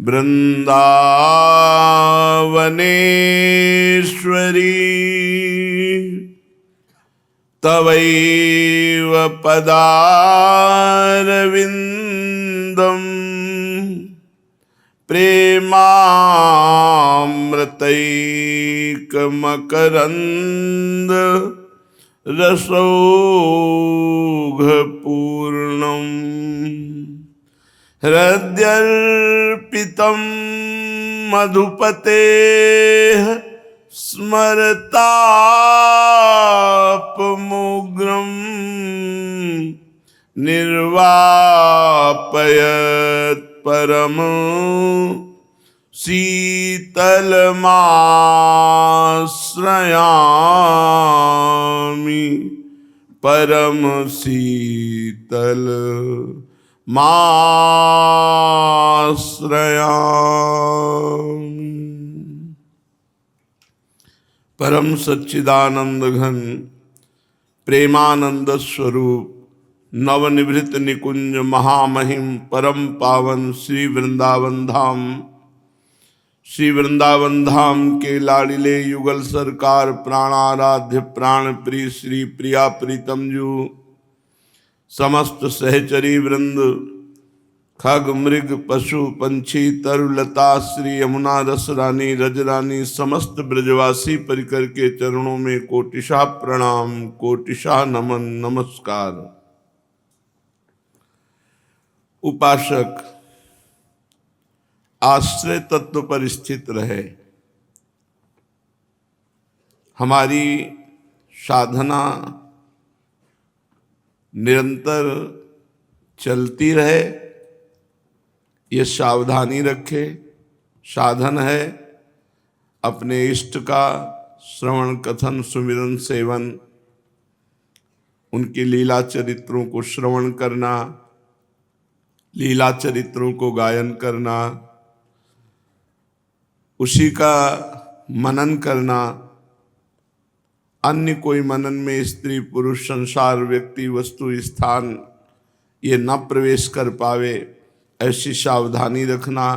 वृंदावनेश्वरी तवैव पदारविन्दम् प्रेमामृतैकमकरन्द रसौघपूर्णम् हृद्यर्पितं मधुपतेः स्मरतापमुग्रं निर्वापयत् परम शीतलमाश्रयामि परम शीतल माश्रयामि। परम सच्चिदानंद घन प्रेमानंद स्वरूप नवनिभृत निकुंज महामहिम परम पावन श्री वृंदावन धाम के लाडिले युगल सरकार प्राणाराध्य प्राण प्रिय श्री प्रिया प्रीतम जू समस्त सहचरी वृंद खग मृग पशु पंछी तरुलता श्री यमुना रस रानी रजरानी समस्त ब्रजवासी परिकर के चरणों में कोटिशा प्रणाम कोटिशा नमन नमस्कार। उपासक आश्रय तत्व पर स्थित रहे, हमारी साधना निरंतर चलती रहे, ये सावधानी रखे। साधन है अपने इष्ट का श्रवण कथन सुमिरन सेवन, उनकी लीला चरित्रों को श्रवण करना, लीला चरित्रों को गायन करना, उसी का मनन करना। अन्य कोई मनन में स्त्री पुरुष संसार व्यक्ति वस्तु स्थान ये न प्रवेश कर पावे, ऐसी सावधानी रखना।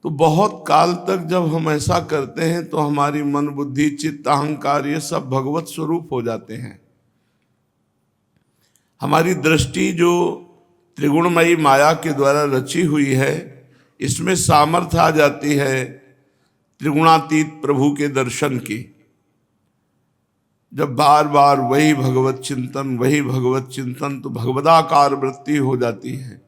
तो बहुत काल तक जब हम ऐसा करते हैं तो हमारी मन बुद्धि चित्त अहंकार ये सब भगवत स्वरूप हो जाते हैं। हमारी दृष्टि जो त्रिगुणमयी माया के द्वारा रची हुई है, इसमें सामर्थ्य आ जाती है त्रिगुणातीत प्रभु के दर्शन की। जब बार बार वही भगवत चिंतन तो भगवदाकार वृत्ति हो जाती है।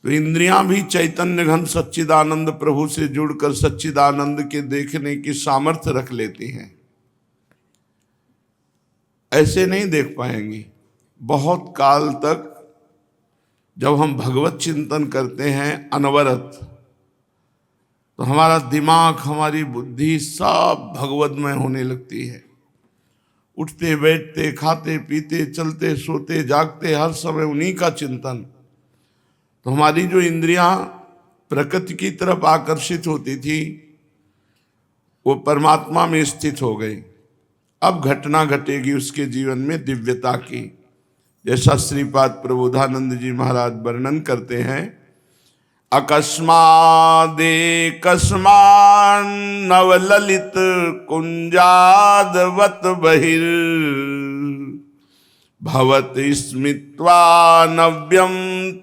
तो इंद्रियां भी चैतन्य घन सच्चिदानंद प्रभु से जुड़कर सच्चिदानंद के देखने की सामर्थ्य रख लेती हैं। ऐसे नहीं देख पाएंगी। बहुत काल तक जब हम भगवत चिंतन करते हैं अनवरत, तो हमारा दिमाग हमारी बुद्धि सब भगवतमय होने लगती है। उठते बैठते खाते पीते चलते सोते जागते हर समय उन्हीं का चिंतन। तो हमारी जो इंद्रियां प्रकृति की तरफ आकर्षित होती थी वो परमात्मा में स्थित हो गई। अब घटना घटेगी उसके जीवन में दिव्यता की। जैसा श्रीपाद प्रबोधानंद जी महाराज वर्णन करते हैं, अकस्मादेकस्मान्नवललित कुंजादवत बहिर् भवत स्मित्वा नव्यम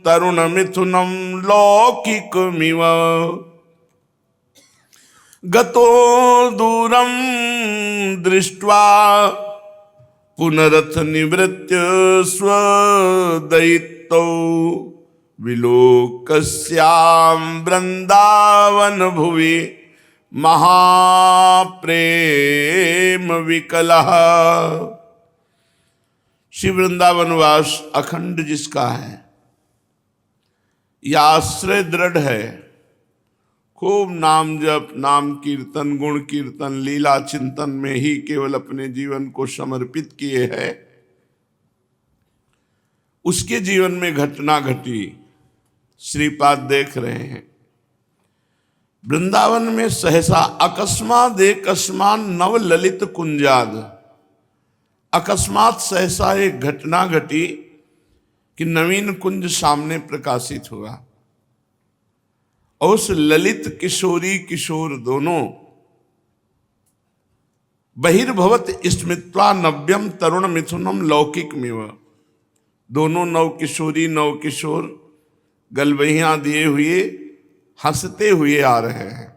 तरुण मिथुनम लौकिकमिव गतो दूरम दृष्ट्वा पुनरथ निवृत्य स्वदयितौ विलोकस्याम वृंदावन भुवि महाप्रेम विकलः। श्री वृंदावनवास अखंड जिसका है, यह आश्रय दृढ़ है। खूब नाम जप नाम कीर्तन गुण कीर्तन लीला चिंतन में ही केवल अपने जीवन को समर्पित किए है। उसके जीवन में घटना घटी, श्रीपाद देख रहे हैं। वृंदावन में सहसा अकस्मात एकस्मान नव ललित कुंजाद, अकस्मात सहसा एक घटना घटी कि नवीन कुंज सामने प्रकाशित हुआ। और उस ललित किशोरी किशोर दोनों बहिर्भवत स्मृत्वा नव्यम तरुण मिथुनम लौकिक मिव, दोनों नव किशोरी नव किशोर गलबहियां दिए हुए हंसते हुए आ रहे हैं,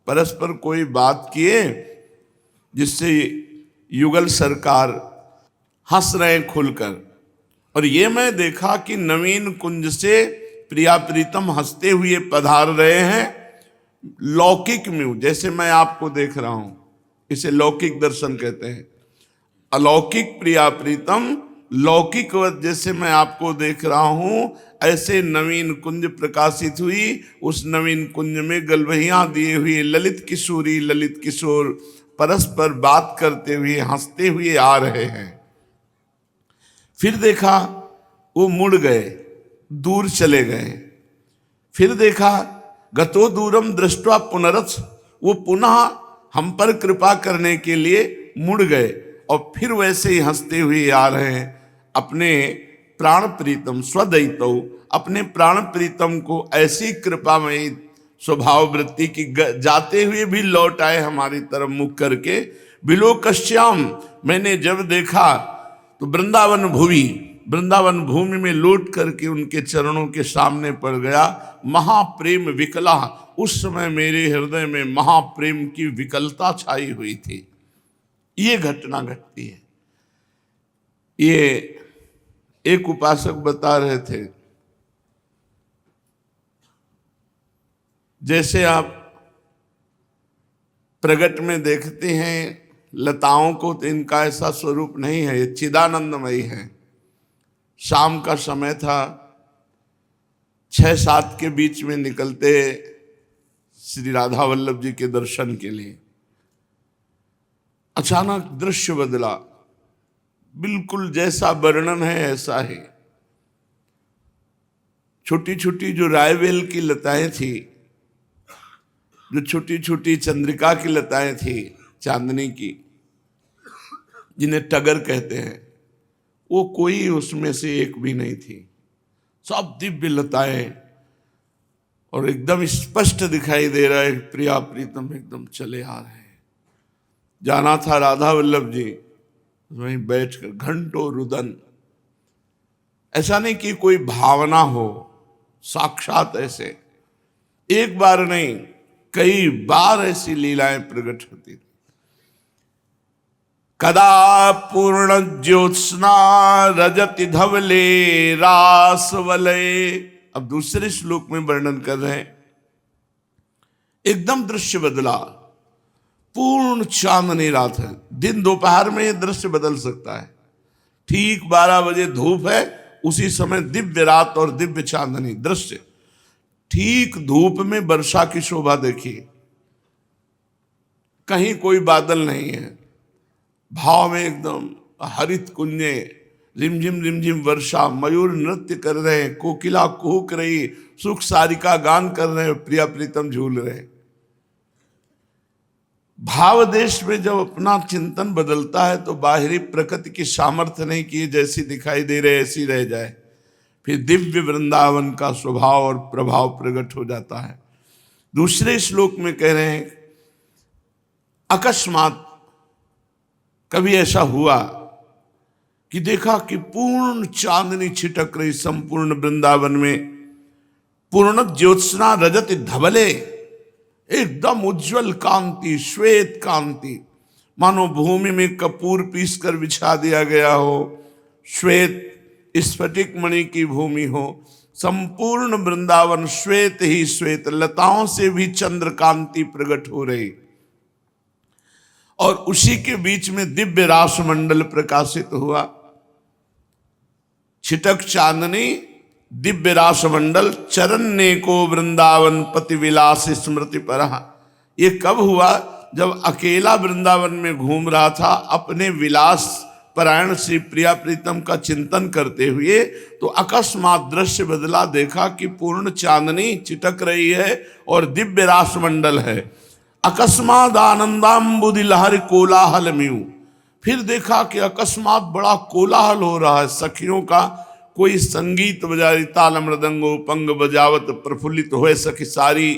परस्पर कोई बात किए जिससे युगल सरकार हंस रहे हैं खुलकर। और ये मैं देखा कि नवीन कुंज से प्रिया प्रीतम हंसते हुए पधार रहे हैं लौकिक में, जैसे मैं आपको देख रहा हूं, इसे लौकिक दर्शन कहते हैं। अलौकिक प्रिया प्रीतम लौकिक जैसे मैं आपको देख रहा हूं, ऐसे नवीन कुंज प्रकाशित हुई। उस नवीन कुंज में गलबहियां दिए हुए ललित किशोरी ललित किशोर परस्पर बात करते हुए हंसते हुए आ रहे हैं। फिर देखा वो मुड़ गए, दूर चले गए। फिर देखा गतो दूरम दृष्टवा पुनरथ, वो पुनः हम पर कृपा करने के लिए मुड़ गए और फिर वैसे ही हंसते हुए आ रहे हैं। अपने प्राण प्रीतम स्वदैतो, अपने प्राण प्रीतम को ऐसी कृपामयी स्वभाव वृत्ति की जाते हुए भी लौट आए हमारी तरफ मुख करके। बिलोकश्याम, मैंने जब देखा तो वृंदावन भूमि, वृंदावन भूमि में लौट करके उनके चरणों के सामने पड़ गया। महाप्रेम विकला, उस समय मेरे हृदय में महाप्रेम की विकलता छाई हुई थी। ये घटना घटती है। ये एक उपासक बता रहे थे, जैसे आप प्रगट में देखते हैं लताओं को, तो इनका ऐसा स्वरूप नहीं है, ये चिदानंदमयी है। शाम का समय था, 6-7 के बीच में निकलते श्री राधा वल्लभ जी के दर्शन के लिए। अचानक दृश्य बदला, बिल्कुल जैसा वर्णन है ऐसा ही। छोटी छोटी जो रायवेल की लताएं थी, जो छोटी छोटी चंद्रिका की लताएं थी चांदनी की, जिन्हें टगर कहते हैं, वो कोई उसमें से एक भी नहीं थी। सब दिव्य लताएं और एकदम स्पष्ट दिखाई दे रहा है प्रिया प्रीतम एकदम चले आ रहे हैं। जाना था राधा वल्लभ जी, वहीं बैठकर घंटों रुदन, ऐसा नहीं कि कोई भावना हो, साक्षात ऐसे एक बार नहीं कई बार ऐसी लीलाएं प्रकट होती। कदा पूर्ण ज्योत्स्ना रजति धवले रास वलय। अब दूसरे श्लोक में वर्णन कर रहे हैं, एकदम दृश्य बदला, पूर्ण चांदनी रात है। दिन दोपहर में यह दृश्य बदल सकता है। ठीक 12 बजे धूप है, उसी समय दिव्य रात और दिव्य चांदनी दृश्य। ठीक धूप में वर्षा की शोभा देखिए, कहीं कोई बादल नहीं है, भाव में एकदम हरित कुंजे, रिमझिम रिमझिम वर्षा, मयूर नृत्य कर रहे हैं, कोकिला कुहुक रही, सुख सारिका गान कर रहे हैं, प्रिया प्रीतम झूल रहे हैं। भाव देश में जब अपना चिंतन बदलता है तो बाहरी प्रकृति की सामर्थ्य नहीं कि जैसी दिखाई दे रहे ऐसी रह जाए, फिर दिव्य वृंदावन का स्वभाव और प्रभाव प्रकट हो जाता है। दूसरे श्लोक में कह रहे हैं, अकस्मात कभी ऐसा हुआ कि देखा कि पूर्ण चांदनी छिटक रही संपूर्ण वृंदावन में, पूर्ण ज्योत्सना रजत धवले, एकदम उज्जवल कांति, श्वेत कांति, मानो भूमि में कपूर पीस कर बिछा दिया गया हो, श्वेत स्फटिक मणि की भूमि हो। संपूर्ण वृंदावन श्वेत ही श्वेत, लताओं से भी चंद्र कांति प्रकट हो रही, और उसी के बीच में दिव्य रास मंडल प्रकाशित हुआ। छिटक चांदनी, दिव्य रास मंडल, चरण्य को वृंदावन पति विलास स्मृति पर। ये कब हुआ? जब अकेला वृंदावन में घूम रहा था, अपने विलास परायण श्री प्रिया प्रीतम का चिंतन करते हुए, तो अकस्मात दृश्य बदला। देखा कि पूर्ण चांदनी छिटक रही है और दिव्य रास मंडल है। अकस्मात आनंदाम्बुदि लहर कोलाहल म्यू, फिर देखा कि अकस्मात बड़ा कोलाहल हो रहा है, सखियों का कोई संगीत बजारी ताल मृदंगो पंग बजावत प्रफुल्लित होए सखी सारी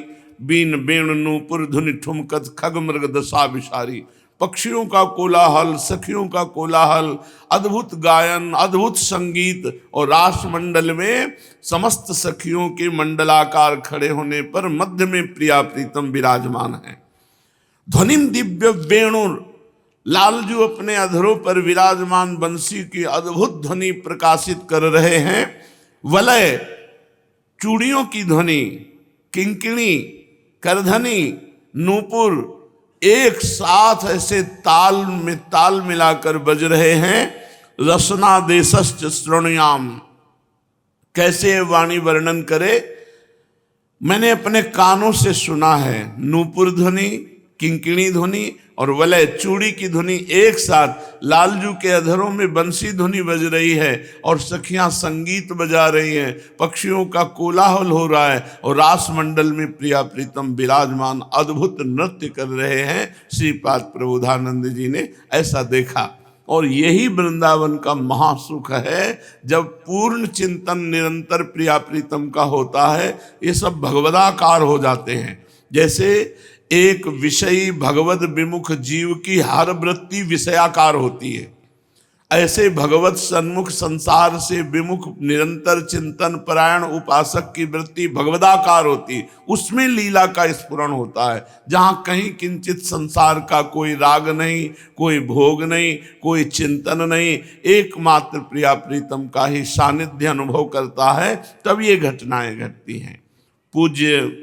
बीन बेण नूपुर धुनि ठुमकत खग मृग दशा विशारी। पक्षियों का कोलाहल, सखियों का कोलाहल, अद्भुत गायन, अद्भुत संगीत और रासमंडल में समस्त सखियों के मंडलाकार खड़े होने पर मध्य में प्रिया प्रीतम विराजमान है। ध्वनिम दिव्य वेणु, लालजू अपने अधरों पर विराजमान बंसी की अद्भुत ध्वनि प्रकाशित कर रहे हैं। वलय, चूड़ियों की ध्वनि, किंकिणी, करधनी, नूपुर एक साथ ऐसे ताल में ताल मिलाकर बज रहे हैं। रसना देशश्च श्रोणयाम, कैसे वाणी वर्णन करे, मैंने अपने कानों से सुना है। नूपुर ध्वनि, किंकिणी ध्वनि और वलय चूड़ी की ध्वनि एक साथ लालजू के अधरों में बंसी ध्वनि बज रही है और सखियां संगीत बजा रही हैं, पक्षियों का कोलाहल हो रहा है और रास मंडल में प्रिया प्रीतम विराजमान अद्भुत नृत्य कर रहे हैं। श्रीपाद प्रबोधानंद जी ने ऐसा देखा और यही वृंदावन का महासुख है। जब पूर्ण चिंतन निरंतर प्रिया प्रीतम का होता है, ये सब भगवदाकार हो जाते हैं। जैसे एक विषयी भगवत विमुख जीव की हर वृत्ति विषयाकार होती है, ऐसे भगवत सन्मुख संसार से विमुख निरंतर चिंतन परायण उपासक की वृत्ति भगवदाकार होती, उसमें लीला का स्फुरण होता है। जहाँ कहीं किंचित संसार का कोई राग नहीं, कोई भोग नहीं, कोई चिंतन नहीं, एकमात्र प्रिया प्रीतम का ही सानिध्य अनुभव करता है, तब ये घटनाएं घटती हैं। पूज्य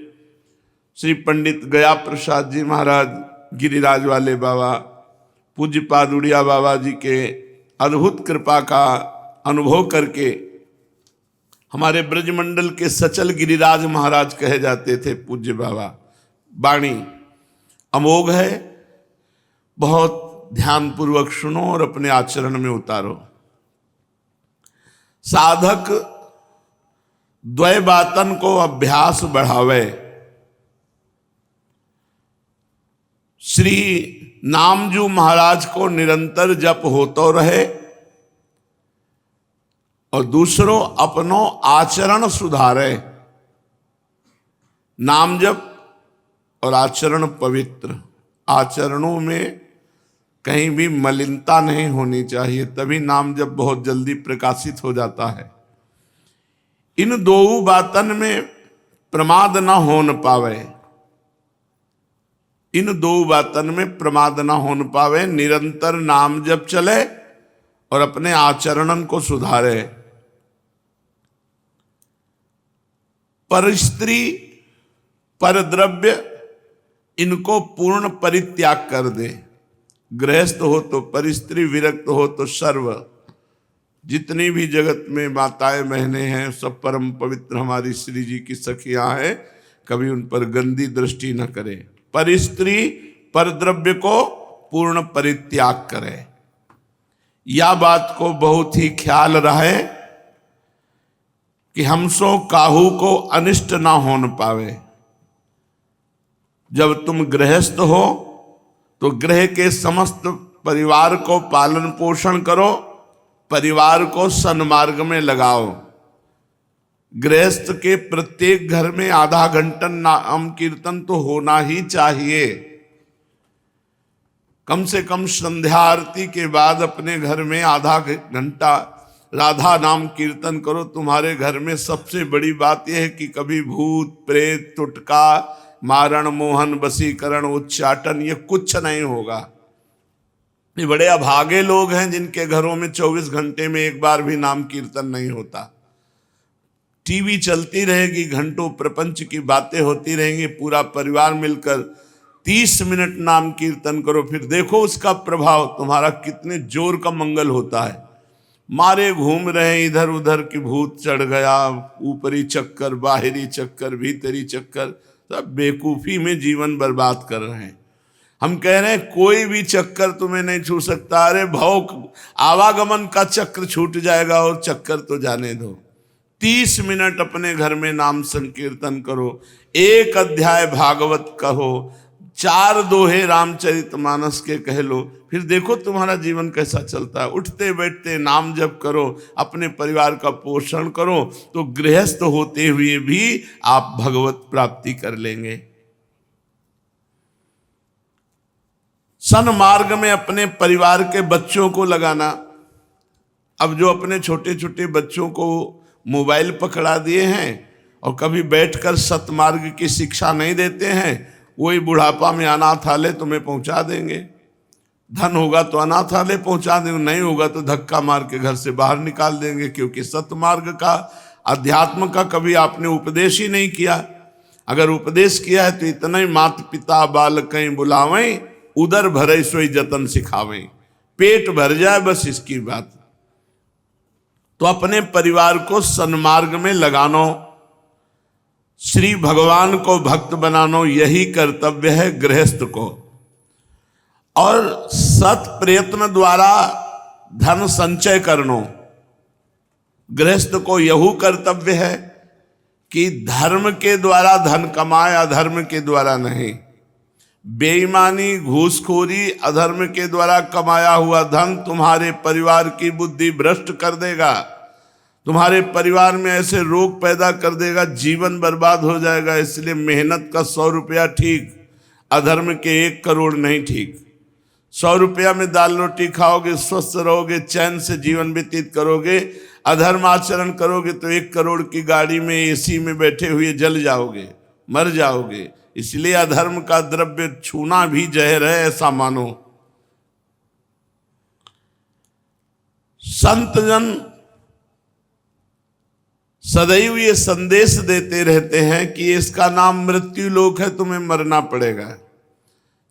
श्री पंडित गया प्रसाद जी महाराज गिरिराज वाले बाबा, पूज्य पादुड़िया बाबा जी के अद्भुत कृपा का अनुभव करके हमारे ब्रजमंडल के सचल गिरिराज महाराज कहे जाते थे पूज्य बाबा। वाणी अमोघ है, बहुत ध्यानपूर्वक सुनो और अपने आचरण में उतारो। साधक द्वय बातन को अभ्यास बढ़ावे, श्री नामजू महाराज को निरंतर जप होतो रहे और दूसरों अपनो आचरण सुधारे। नाम जप और आचरण पवित्र, आचरणों में कहीं भी मलिनता नहीं होनी चाहिए, तभी नाम जप बहुत जल्दी प्रकाशित हो जाता है। इन दो बातन में प्रमाद न होन पावे, इन दो बातन में प्रमाद न होन पावे, निरंतर नाम जप चले और अपने आचरणन को सुधारे। पर स्त्री पर द्रव्य इनको पूर्ण परित्याग कर दे। गृहस्थ हो तो पर स्त्री, विरक्त हो तो सर्व। जितनी भी जगत में माताएं बहनें हैं सब परम पवित्र हमारी श्री जी की सखियां हैं, कभी उन पर गंदी दृष्टि न करें। पर स्त्री पर द्रव्य को पूर्ण परित्याग करे, या बात को बहुत ही ख्याल रहे कि हमसो काहू को अनिष्ट ना होन पावे। जब तुम गृहस्थ हो तो गृह के समस्त परिवार को पालन पोषण करो, परिवार को सन्मार्ग में लगाओ। गृहस्थ के प्रत्येक घर में आधा घंटा नाम कीर्तन तो होना ही चाहिए। कम से कम संध्या आरती के बाद अपने घर में आधा घंटा राधा नाम कीर्तन करो। तुम्हारे घर में सबसे बड़ी बात यह है कि कभी भूत प्रेत टुटका मारण मोहन वशीकरण उच्चाटन ये कुछ नहीं होगा। ये बड़े अभागे लोग हैं जिनके घरों में 24 घंटे में एक बार भी नाम कीर्तन नहीं होता। टीवी चलती रहेगी, घंटों प्रपंच की बातें होती रहेंगी, पूरा परिवार मिलकर 30 मिनट नाम कीर्तन करो, फिर देखो उसका प्रभाव तुम्हारा कितने जोर का मंगल होता है। मारे घूम रहे इधर उधर की भूत चढ़ गया, ऊपरी चक्कर बाहरी चक्कर भीतरी चक्कर, सब बेकूफी में जीवन बर्बाद कर रहे हैं। हम कह रहे हैं कोई भी चक्कर तुम्हें नहीं छू सकता। अरे भव आवागमन का चक्र छूट जाएगा और चक्कर तो जाने दो। 30 मिनट अपने घर में नाम संकीर्तन करो, एक अध्याय भागवत कहो, 4 दोहे रामचरितमानस के कह लो, फिर देखो तुम्हारा जीवन कैसा चलता है। उठते बैठते नाम जप करो, अपने परिवार का पोषण करो, तो गृहस्थ होते हुए भी आप भगवत प्राप्ति कर लेंगे। सन्मार्ग में अपने परिवार के बच्चों को लगाना। अब जो अपने छोटे छोटे बच्चों को मोबाइल पकड़ा दिए हैं और कभी बैठकर सतमार्ग की शिक्षा नहीं देते हैं, वही बुढ़ापा में अनाथालय तुम्हें पहुंचा देंगे। धन होगा तो अनाथालय पहुंचा देंगे, नहीं होगा तो धक्का मार के घर से बाहर निकाल देंगे, क्योंकि सतमार्ग का, अध्यात्म का कभी आपने उपदेश ही नहीं किया। अगर उपदेश किया है तो इतना ही, माता पिता बाल कहीं बुलावें, उदर भरे सोई जतन सिखावें, पेट भर जाए बस इसकी बात। तो अपने परिवार को सन्मार्ग में लगानो, श्री भगवान को भक्त बनानो, यही कर्तव्य है गृहस्थ को। और सत प्रयत्न द्वारा धन संचय करनो, गृहस्थ को यहू कर्तव्य है कि धर्म के द्वारा धन कमाए, अधर्म के द्वारा नहीं। बेईमानी, घूसखोरी, अधर्म के द्वारा कमाया हुआ धन तुम्हारे परिवार की बुद्धि भ्रष्ट कर देगा, तुम्हारे परिवार में ऐसे रोग पैदा कर देगा, जीवन बर्बाद हो जाएगा। इसलिए मेहनत का 100 रुपया ठीक, अधर्म के 1 करोड़ नहीं ठीक। 100 रुपया में दाल रोटी खाओगे, स्वस्थ रहोगे, चैन से जीवन व्यतीत करोगे। अधर्म आचरण करोगे तो 1 करोड़ की गाड़ी में एसी में बैठे हुए जल जाओगे, मर जाओगे। इसलिए अधर्म का द्रव्य छूना भी जहर है, ऐसा मानो। संत जन सदैव ये संदेश देते रहते हैं कि इसका नाम मृत्यु लोक है, तुम्हें मरना पड़ेगा,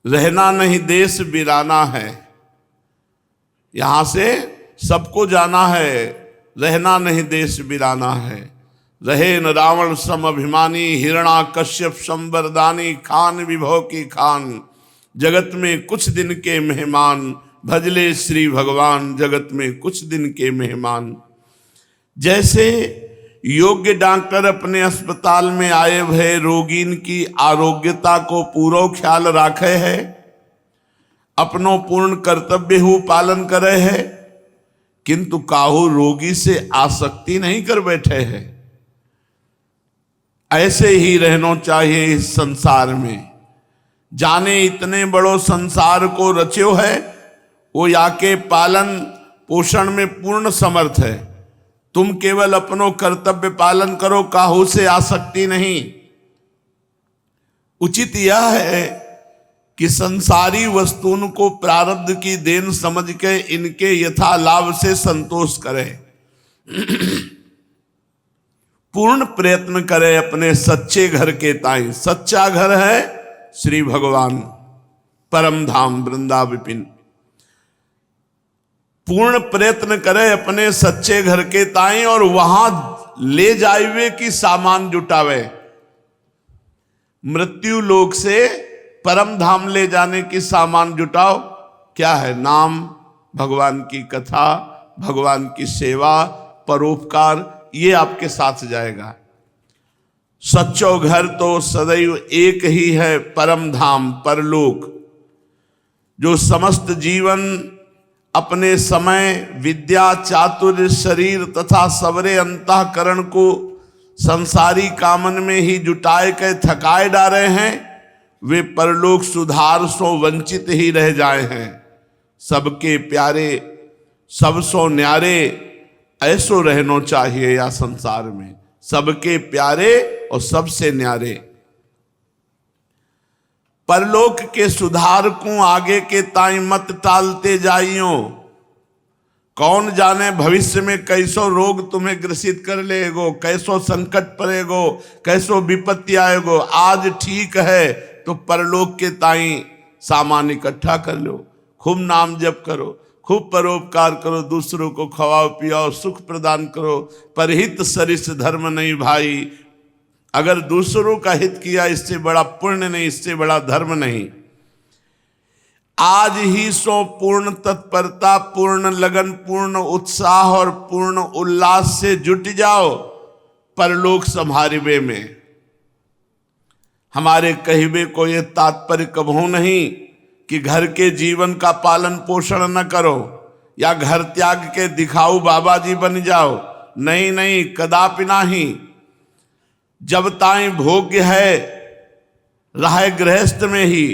रहना नहीं देश बिराना है। यहां से सबको जाना है, रहना नहीं देश बिराना है। रहे न रावण सम अभिमानी, हिरणा कश्यप संवरदानी, खान विभव की खान, जगत में कुछ दिन के मेहमान, भजले श्री भगवान, जगत में कुछ दिन के मेहमान। जैसे योग्य डॉक्टर अपने अस्पताल में आए भय रोगीन की आरोग्यता को पूरा ख्याल राखे है, अपनो पूर्ण कर्तव्य हु पालन करे है, किंतु काहू रोगी से आसक्ति नहीं कर बैठे हैं। ऐसे ही रहना चाहिए इस संसार में। जाने इतने बड़ो संसार को रच्यो है, वो याके पालन पोषण में पूर्ण समर्थ है। तुम केवल अपनो कर्तव्य पालन करो, काहू से आसक्ति नहीं। उचित यह है कि संसारी वस्तुओं को प्रारब्ध की देन समझ के इनके यथा लाभ से संतोष करें। पूर्ण प्रयत्न करे अपने सच्चे घर के ताई। सच्चा घर है श्री भगवान, परम धाम वृंदा विपिन। पूर्ण प्रयत्न करे अपने सच्चे घर के ताई और वहां ले जाइवे की सामान जुटावे। मृत्यु लोक से परम धाम ले जाने की सामान जुटाओ। क्या है? नाम, भगवान की कथा, भगवान की सेवा, परोपकार, ये आपके साथ जाएगा। सच्चो घर तो सदैव एक ही है, परम धाम परलोक। जो समस्त जीवन अपने समय, विद्या, चातुर्य, शरीर तथा सबरे अंतःकरण को संसारी कामन में ही जुटाए के थकाए डाले हैं, वे परलोक सुधार सो वंचित ही रह जाए हैं। सबके प्यारे, सब सो न्यारे, ऐसो रहना चाहिए या संसार में। सबके प्यारे और सबसे न्यारे। परलोक के सुधार को आगे के ताई मत टालते जाइयो। कौन जाने भविष्य में कैसो रोग तुम्हें ग्रसित कर लेगो, कैसो संकट पड़ेगो, कैसो विपत्ति आएगो। आज ठीक है तो परलोक के ताई सामान इकट्ठा कर लो। खूब नाम जप करो, खूब परोपकार करो, दूसरों को खवाओ पियाओ, सुख प्रदान करो। परहित सरिस धर्म नहीं भाई। अगर दूसरों का हित किया, इससे बड़ा पुण्य नहीं, इससे बड़ा धर्म नहीं। आज ही सो पूर्ण तत्परता, पूर्ण लगन, पूर्ण उत्साह और पूर्ण उल्लास से जुट जाओ परलोक संभारवे में। हमारे कहवे को ये तात्पर्य कबहू नहीं कि घर के जीवन का पालन पोषण न करो या घर त्याग के दिखाऊ बाबा जी बन जाओ। नहीं नहीं, कदापि नहीं। जब ताईं भोग्य है रहे गृहस्थ में ही,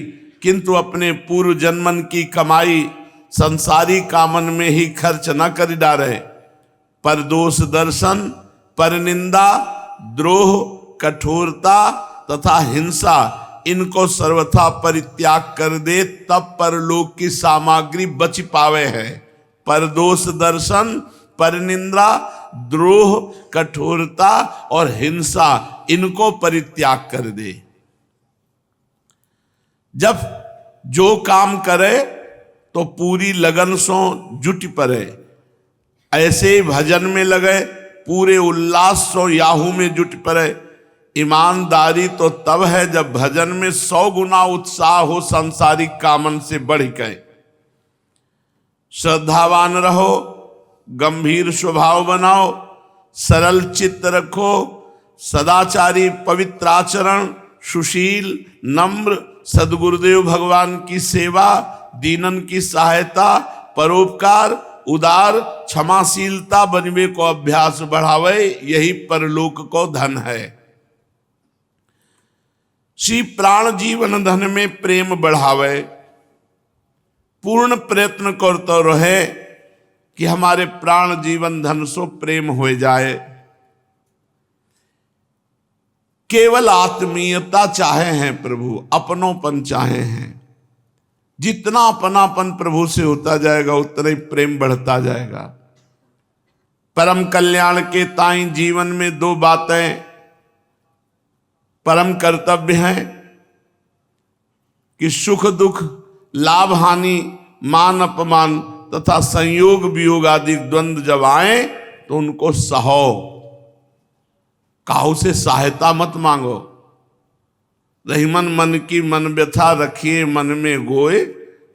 किंतु अपने पूर्व जन्मन की कमाई संसारी कामन में ही खर्च न कर डाले। पर दोष दर्शन, पर निंदा, द्रोह, कठोरता तथा हिंसा इनको सर्वथा परित्याग कर दे, तब परलोक की सामग्री बच पावे है। पर दोष दर्शन, पर निंदा, द्रोह, कठोरता और हिंसा इनको परित्याग कर दे। जब जो काम करे तो पूरी लगन सो जुट पड़े, ऐसे ही भजन में लगे, पूरे उल्लास सो याहू में जुट पड़े। ईमानदारी तो तब है जब भजन में 100 गुना उत्साह हो सांसारिक कामन से बढ़ गए। श्रद्धावान रहो, गंभीर स्वभाव बनाओ, सरल चित्त रखो, सदाचारी पवित्र आचरण, सुशील, नम्र, सदगुरुदेव भगवान की सेवा, दीनन की सहायता, परोपकार, उदार, क्षमाशीलता बनवे को अभ्यास बढ़ावे, यही परलोक को धन है। श्री प्राण जीवन धन में प्रेम बढ़ावे, पूर्ण प्रयत्न करते रहे कि हमारे प्राण जीवन धन सो प्रेम हो जाए। केवल आत्मीयता चाहे हैं प्रभु, अपनोपन चाहे हैं। जितना अपनापन प्रभु से होता जाएगा उतना ही प्रेम बढ़ता जाएगा। परम कल्याण के ताईं जीवन में 2 बातें परम कर्तव्य हैं कि सुख दुख, लाभ हानि, मान अपमान तथा संयोग वियोग आदि द्वंद्व जब आए तो उनको सहो। काहू से सहायता मत मांगो। रहीमन मन की मन व्यथा रखिए मन में गोए,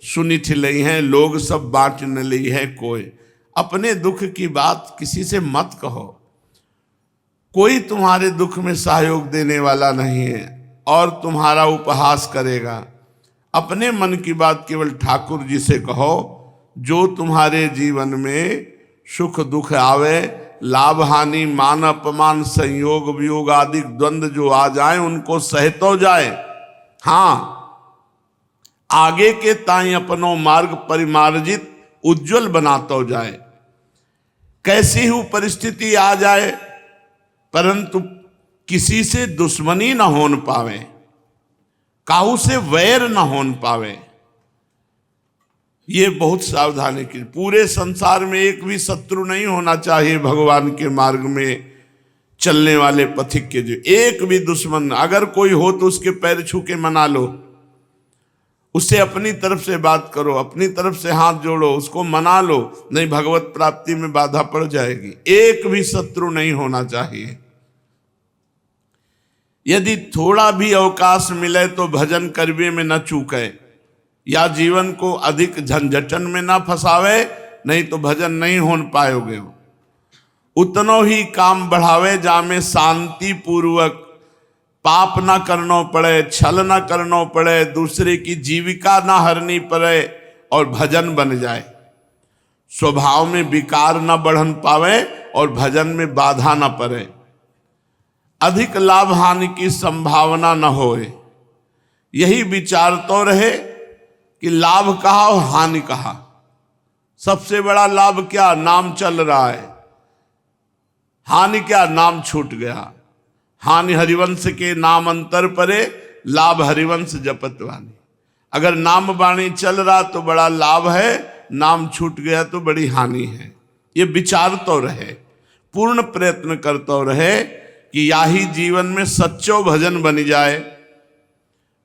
सुनी ठिलई हैं लोग सब बांट न ली है कोई। अपने दुख की बात किसी से मत कहो, कोई तुम्हारे दुख में सहयोग देने वाला नहीं है और तुम्हारा उपहास करेगा। अपने मन की बात केवल ठाकुर जी से कहो। जो तुम्हारे जीवन में सुख दुख आवे, लाभ हानि, मान अपमान, संयोग वियोग आदि द्वंद्व जो आ जाए उनको सहतो जाए। हाँ, आगे के ताई अपनो मार्ग परिमार्जित उज्जवल बनातो जाए। कैसी ही परिस्थिति आ जाए परंतु किसी से दुश्मनी न होन पावे, काहू से वैर न होन पावे। ये बहुत सावधानी की। पूरे संसार में एक भी शत्रु नहीं होना चाहिए भगवान के मार्ग में चलने वाले पथिक के। जो एक भी दुश्मन अगर कोई हो तो उसके पैर छू के मना लो, उससे अपनी तरफ से बात करो, अपनी तरफ से हाथ जोड़ो, उसको मना लो, नहीं भगवत प्राप्ति में बाधा पड़ जाएगी। एक भी शत्रु नहीं होना चाहिए। यदि थोड़ा भी अवकाश मिले तो भजन करवे में न चूके या जीवन को अधिक झंझटन में न फंसावे, नहीं तो भजन नहीं हो पाओगे। उतनो ही काम बढ़ावे जामे शांति पूर्वक पाप ना करना पड़े, छल ना करना पड़े, दूसरे की जीविका ना हरनी पड़े और भजन बन जाए। स्वभाव में विकार ना बढ़न पावे और भजन में बाधा ना पड़े। अधिक लाभ हानि की संभावना न होए, यही विचार तो रहे कि लाभ कहा और हानि कहा। सबसे बड़ा लाभ क्या? नाम चल रहा है। हानि क्या? नाम छूट गया। हानि हरिवंश के नाम अंतर परे, लाभ हरिवंश जपत वाणी। अगर नाम वाणी चल रहा तो बड़ा लाभ है, नाम छूट गया तो बड़ी हानि है। ये विचार तो रहे, पूर्ण प्रयत्न करते रहे कि याही जीवन में सच्चो भजन बन जाए।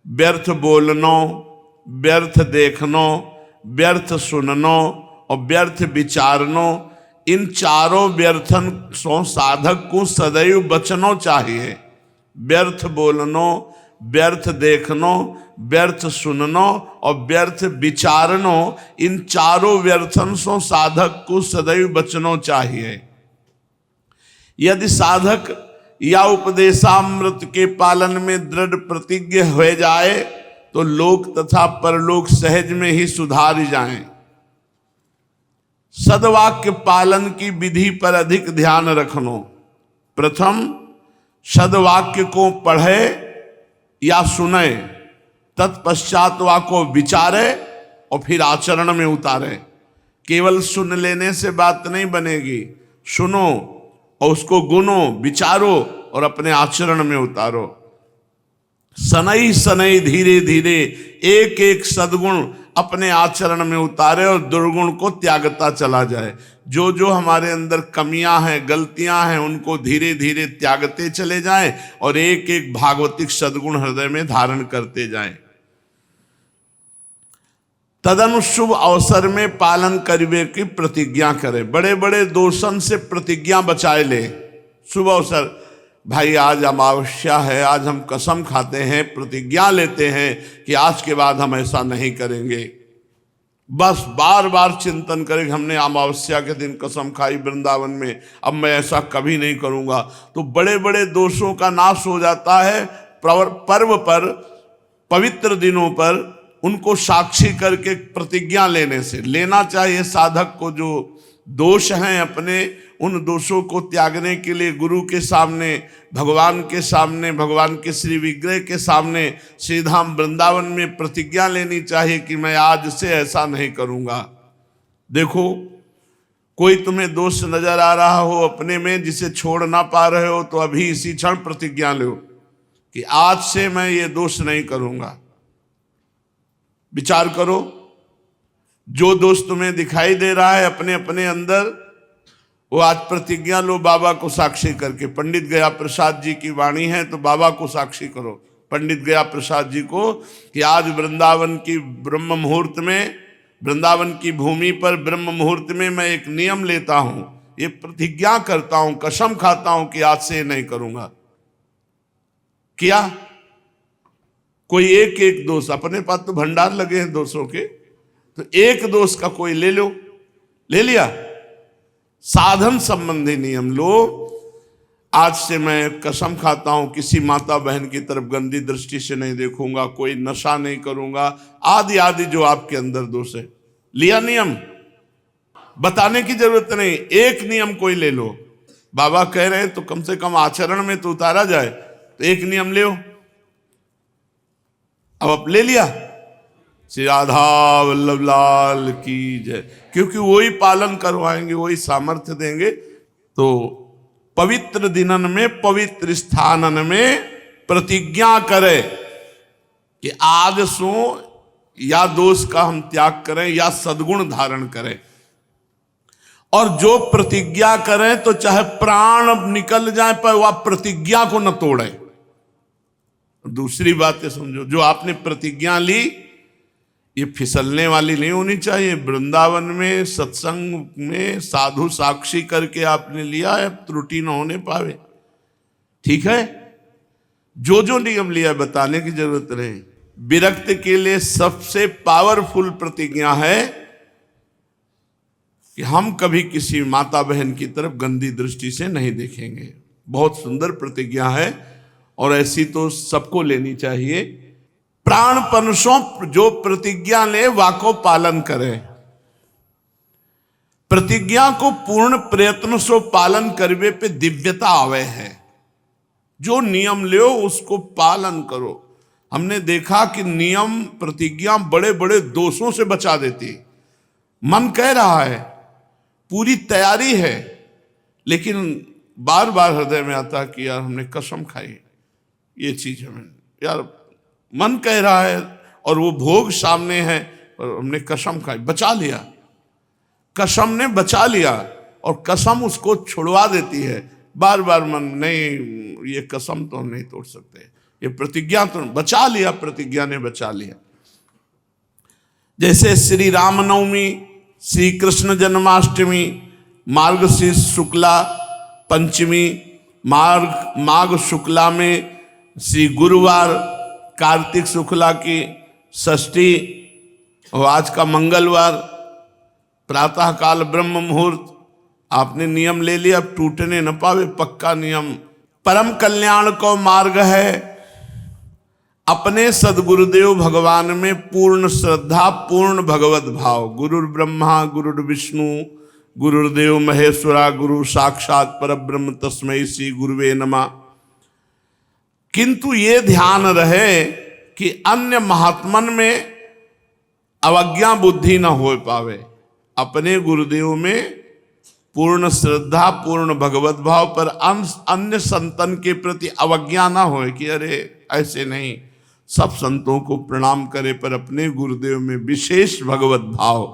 व्यर्थ बोलनो, व्यर्थ देखनो, व्यर्थ सुननो और व्यर्थ विचारनो, इन चारों व्यर्थन सो साधक को सदैव बचनो चाहिए। व्यर्थ बोलनो, व्यर्थ देखनो, व्यर्थ सुननो और व्यर्थ विचारनो, इन चारों व्यर्थन सो साधक को सदैव बचनो चाहिए। यदि साधक या उपदेशामृत के पालन में दृढ़ प्रतिज्ञ हो जाए तो लोक तथा परलोक सहज में ही सुधार जाएं। सदवाक्य पालन की विधि पर अधिक ध्यान रखनो। प्रथम सदवाक्य को पढ़े या सुने, तत्पश्चात वाको विचारे और फिर आचरण में उतारे। केवल सुन लेने से बात नहीं बनेगी, सुनो और उसको गुनो, विचारो और अपने आचरण में उतारो। सनई सनई धीरे धीरे एक एक सद्गुण अपने आचरण में उतारे और दुर्गुण को त्यागता चला जाए। जो जो हमारे अंदर कमियां हैं, गलतियां हैं, उनको धीरे धीरे त्यागते चले जाएं और एक एक भागवतिक सद्गुण हृदय में धारण करते जाएं। तदनु शुभ अवसर में पालन करिबे की प्रतिज्ञा करे। बड़े बड़े दोषन से प्रतिज्ञा बचाए ले। शुभ अवसर, भाई आज अमावस्या है, आज हम कसम खाते हैं, प्रतिज्ञा लेते हैं कि आज के बाद हम ऐसा नहीं करेंगे। बस बार बार चिंतन करें, हमने अमावस्या के दिन कसम खाई वृंदावन में, अब मैं ऐसा कभी नहीं करूंगा। तो बड़े बड़े दोषों का नाश हो जाता है। पर्व पर, पवित्र दिनों पर उनको साक्षी करके प्रतिज्ञा लेने से। लेना चाहिए साधक को जो दोष हैं अपने, उन दोषों को त्यागने के लिए गुरु के सामने, भगवान के सामने, भगवान के श्री विग्रह के सामने, श्रीधाम वृंदावन में प्रतिज्ञा लेनी चाहिए कि मैं आज से ऐसा नहीं करूंगा। देखो, कोई तुम्हें दोष नजर आ रहा हो अपने में जिसे छोड़ ना पा रहे हो, तो अभी इसी क्षण प्रतिज्ञा लो कि आज से मैं ये दोष नहीं करूंगा। विचार करो, जो दोष तुम्हें दिखाई दे रहा है अपने अपने अंदर, वो आज प्रतिज्ञा लो बाबा को साक्षी करके। पंडित गया प्रसाद जी की वाणी है तो बाबा को साक्षी करो, पंडित गया प्रसाद जी को, कि आज वृंदावन की ब्रह्म मुहूर्त में, वृंदावन की भूमि पर ब्रह्म मुहूर्त में मैं एक नियम लेता हूं, ये प्रतिज्ञा करता हूं, कसम खाता हूं कि आज से नहीं करूंगा। किया? कोई एक एक दोष, अपने पास तो भंडार लगे हैं दोषों के, तो एक दोष का कोई ले लो, ले लिया। साधन संबंधी नियम लो। आज से मैं कसम खाता हूं किसी माता बहन की तरफ गंदी दृष्टि से नहीं देखूंगा, कोई नशा नहीं करूंगा, आदि आदि जो आपके अंदर दोष है। लिया नियम, बताने की जरूरत नहीं, एक नियम कोई ले लो। बाबा कह रहे हैं तो कम से कम आचरण में तो उतारा जाए, तो एक नियम ले। अब ले लिया, श्री राधा वल्लभ लाल की जय, क्योंकि वही पालन करवाएंगे, वही सामर्थ्य देंगे। तो पवित्र दिनन में, पवित्र स्थानन में प्रतिज्ञा करे कि आज सो या दोष का हम त्याग करें या सद्गुण धारण करें। और जो प्रतिज्ञा करें तो चाहे प्राण निकल जाए पर वह प्रतिज्ञा को न तोड़े। दूसरी बात है, समझो, जो आपने प्रतिज्ञा ली ये फिसलने वाली नहीं होनी चाहिए। वृंदावन में सत्संग में साधु साक्षी करके आपने लिया है, त्रुटि न होने पावे, ठीक है। जो जो नियम लिया बताने की जरूरत नहीं। विरक्त के लिए सबसे पावरफुल प्रतिज्ञा है कि हम कभी किसी माता बहन की तरफ गंदी दृष्टि से नहीं देखेंगे। बहुत सुंदर प्रतिज्ञा है और ऐसी तो सबको लेनी चाहिए। प्राणपन सो जो प्रतिज्ञा ले वाको पालन करे। प्रतिज्ञा को पूर्ण प्रयत्न से पालन करवे पे दिव्यता आवे है। जो नियम लियो उसको पालन करो। हमने देखा कि नियम, प्रतिज्ञा बड़े बड़े दोषों से बचा देती। मन कह रहा है, पूरी तैयारी है, लेकिन बार बार हृदय में आता कि यार हमने कसम खाई, ये चीज हमें, यार मन कह रहा है और वो भोग सामने है और हमने कसम खाई, बचा लिया, कसम ने बचा लिया और कसम उसको छुड़वा देती है। बार बार मन, नहीं ये कसम तो हम नहीं तोड़ सकते, ये प्रतिज्ञा तो बचा लिया, प्रतिज्ञा ने बचा लिया। जैसे श्री रामनवमी, श्री कृष्ण जन्माष्टमी, मार्गशीर्ष शुक्ला पंचमी, माघ शुक्ला में श्री गुरुवार, कार्तिक शुक्ला की षष्ठी और आज का मंगलवार, प्रातः काल ब्रह्म मुहूर्त। आपने नियम ले लिया, अब टूटने न पावे, पक्का नियम, परम कल्याण को मार्ग है अपने सदगुरुदेव भगवान में पूर्ण श्रद्धा, पूर्ण भगवत भाव। गुरुर् ब्रह्मा गुरुर्विष्णु गुरुर्देव महेश्वरा, गुरु साक्षात परब्रह्म तस्मै श्री गुरुवे नमः। किंतु ये ध्यान रहे कि अन्य महात्मन में अवज्ञा बुद्धि न हो पावे। अपने गुरुदेव में पूर्ण श्रद्धा, पूर्ण भगवत भाव, पर अन्य संतन के प्रति अवज्ञा ना हो कि अरे ऐसे नहीं, सब संतों को प्रणाम करे पर अपने गुरुदेव में विशेष भगवत भाव।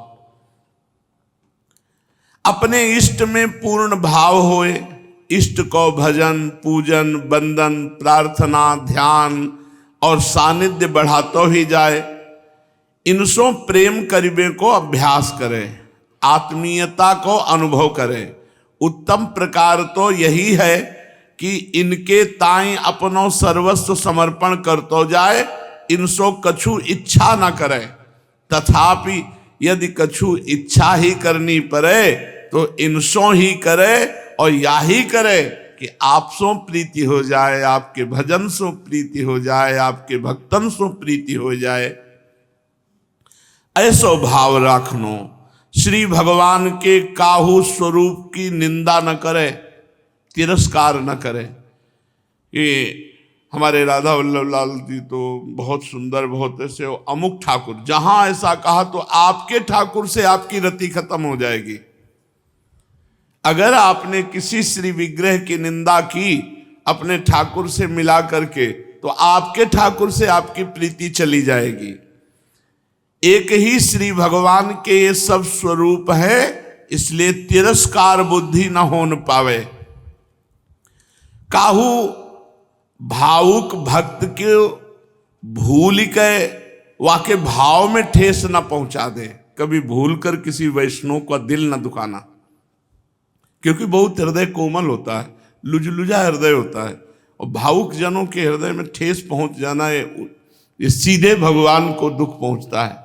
अपने इष्ट में पूर्ण भाव होए, इष्ट को भजन पूजन वंदन प्रार्थना ध्यान और सानिध्य बढ़ातो ही जाए। इनसो प्रेम करीबे को अभ्यास करे, आत्मीयता को अनुभव करे। उत्तम प्रकार तो यही है कि इनके ताई अपनो सर्वस्व समर्पण करतो जाए, इनसो कछु इच्छा न करे। तथापि यदि कछु इच्छा ही करनी पड़े तो इनसो ही करे, और या ही करे कि आपसो प्रीति हो जाए, आपके भजन सो प्रीति हो जाए, आपके भक्तन सो प्रीति हो जाए। ऐसो भाव रखनो। श्री भगवान के काहू स्वरूप की निंदा न करे, तिरस्कार न करे। ये हमारे राधा वल्लभ लाल जी तो बहुत सुंदर, बहुत ऐसे अमुक ठाकुर, जहां ऐसा कहा तो आपके ठाकुर से आपकी रति खत्म हो जाएगी। अगर आपने किसी श्री विग्रह की निंदा की अपने ठाकुर से मिला करके, तो आपके ठाकुर से आपकी प्रीति चली जाएगी। एक ही श्री भगवान के ये सब स्वरूप है, इसलिए तिरस्कार बुद्धि न हो न पावे। काहू भावुक भक्त के भूल के वाके भाव में ठेस न पहुंचा दे। कभी भूल कर किसी वैष्णव का दिल न दुखाना, क्योंकि बहुत हृदय कोमल होता है, लुजलुजा हृदय होता है, और भावुक जनों के हृदय में ठेस पहुंच जाना ये सीधे भगवान को दुख पहुंचता है।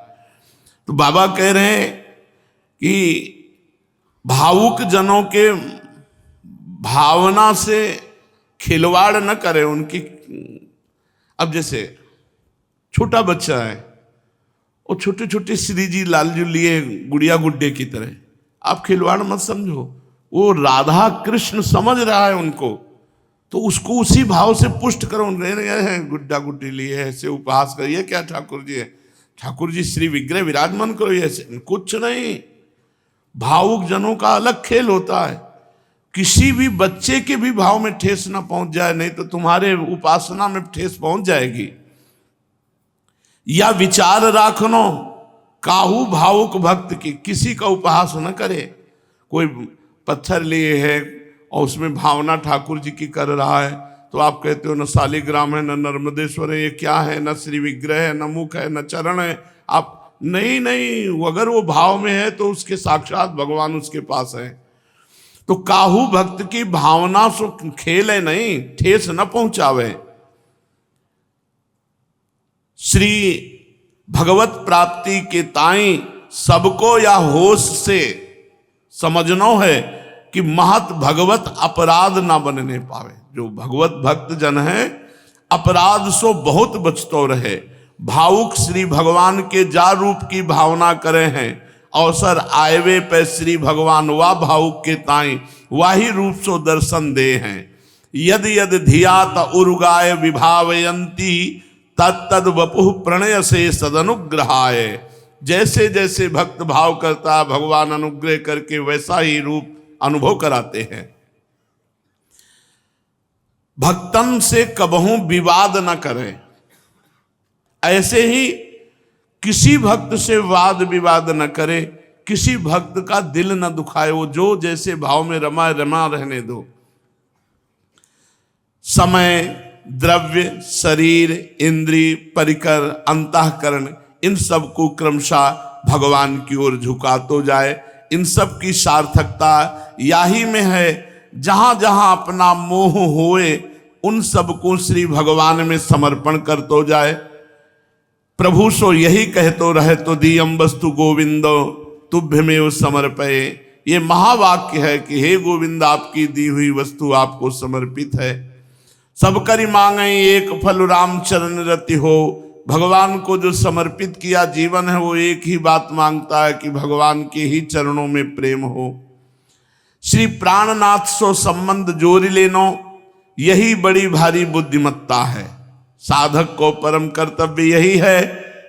तो बाबा कह रहे हैं कि भावुक जनों के भावना से खिलवाड़ न करे उनकी। अब जैसे छोटा बच्चा है, वो छोटे छोटे श्री जी लालजू लिए गुड़िया गुड्डे की तरह, आप खिलवाड़ मत समझो। वो राधा कृष्ण समझ रहा है उनको, तो उसको उसी भाव से पुष्ट करो। गुड्डा गुड्डी लिए ऐसे उपहास करिए, क्या ठाकुर जी है, ठाकुर जी श्री विग्रह विराजमान करो, ऐसे कुछ नहीं। भावुक जनों का अलग खेल होता है। किसी भी बच्चे के भी भाव में ठेस ना पहुंच जाए, नहीं तो तुम्हारे उपासना में ठेस पहुंच जाएगी। या विचार राखनो, काहू भावुक भक्त की किसी का उपहास न करे। कोई पत्थर लिए है और उसमें भावना ठाकुर जी की कर रहा है, तो आप कहते हो न शालिग्राम है, न नर्मदेश्वर है, ये क्या है, न श्री विग्रह है, न मुख है, न चरण है। आप नहीं, अगर वो भाव में है तो उसके साक्षात भगवान उसके पास है। तो काहू भक्त की भावना सो खेले नहीं, ठेस न पहुंचावे। श्री भगवत प्राप्ति के ताई सबको या होश से समझनो है कि महत भगवत अपराध ना बनने पावे। जो भगवत भक्त जन है अपराध सो बहुत बचतो रहे। भावुक श्री भगवान के जा रूप की भावना करे हैं, अवसर आयवे पे श्री भगवान वा भावुक के ताई वाही रूप सो दर्शन दे हैं। यद यद धियात उर्गाय विभावयंती तत्तद वपुः प्रणय से सदनुग्रहाय। जैसे जैसे भक्त भाव करता, भगवान अनुग्रह करके वैसा ही रूप अनुभव कराते हैं। भक्तन से कबहू विवाद न करें। ऐसे ही किसी भक्त से वाद विवाद न करे, किसी भक्त का दिल न दुखाए। वो जो जैसे भाव में रमा रहने दो। समय, द्रव्य, शरीर, इंद्री, परिकर, अंतःकरण, इन सब को क्रमशः भगवान की ओर झुका तो जाए। इन सब की सार्थकता याही में है, जहां जहां अपना मोह होए उन सब को श्री भगवान में समर्पण कर तो जाए। प्रभु सो यही कहतो रहे तो दीयम वस्तु गोविंदो तुभ्यमेव समर्पये। ये महावाक्य है कि हे गोविंद, आपकी दी हुई वस्तु आपको समर्पित है। सब करी मांगे एक फल राम चरण रति हो। भगवान को जो समर्पित किया जीवन है वो एक ही बात मांगता है कि भगवान के ही चरणों में प्रेम हो। श्री प्राणनाथ सो संबंध जोड़ लेनो, यही बड़ी भारी बुद्धिमत्ता है। साधक को परम कर्तव्य यही है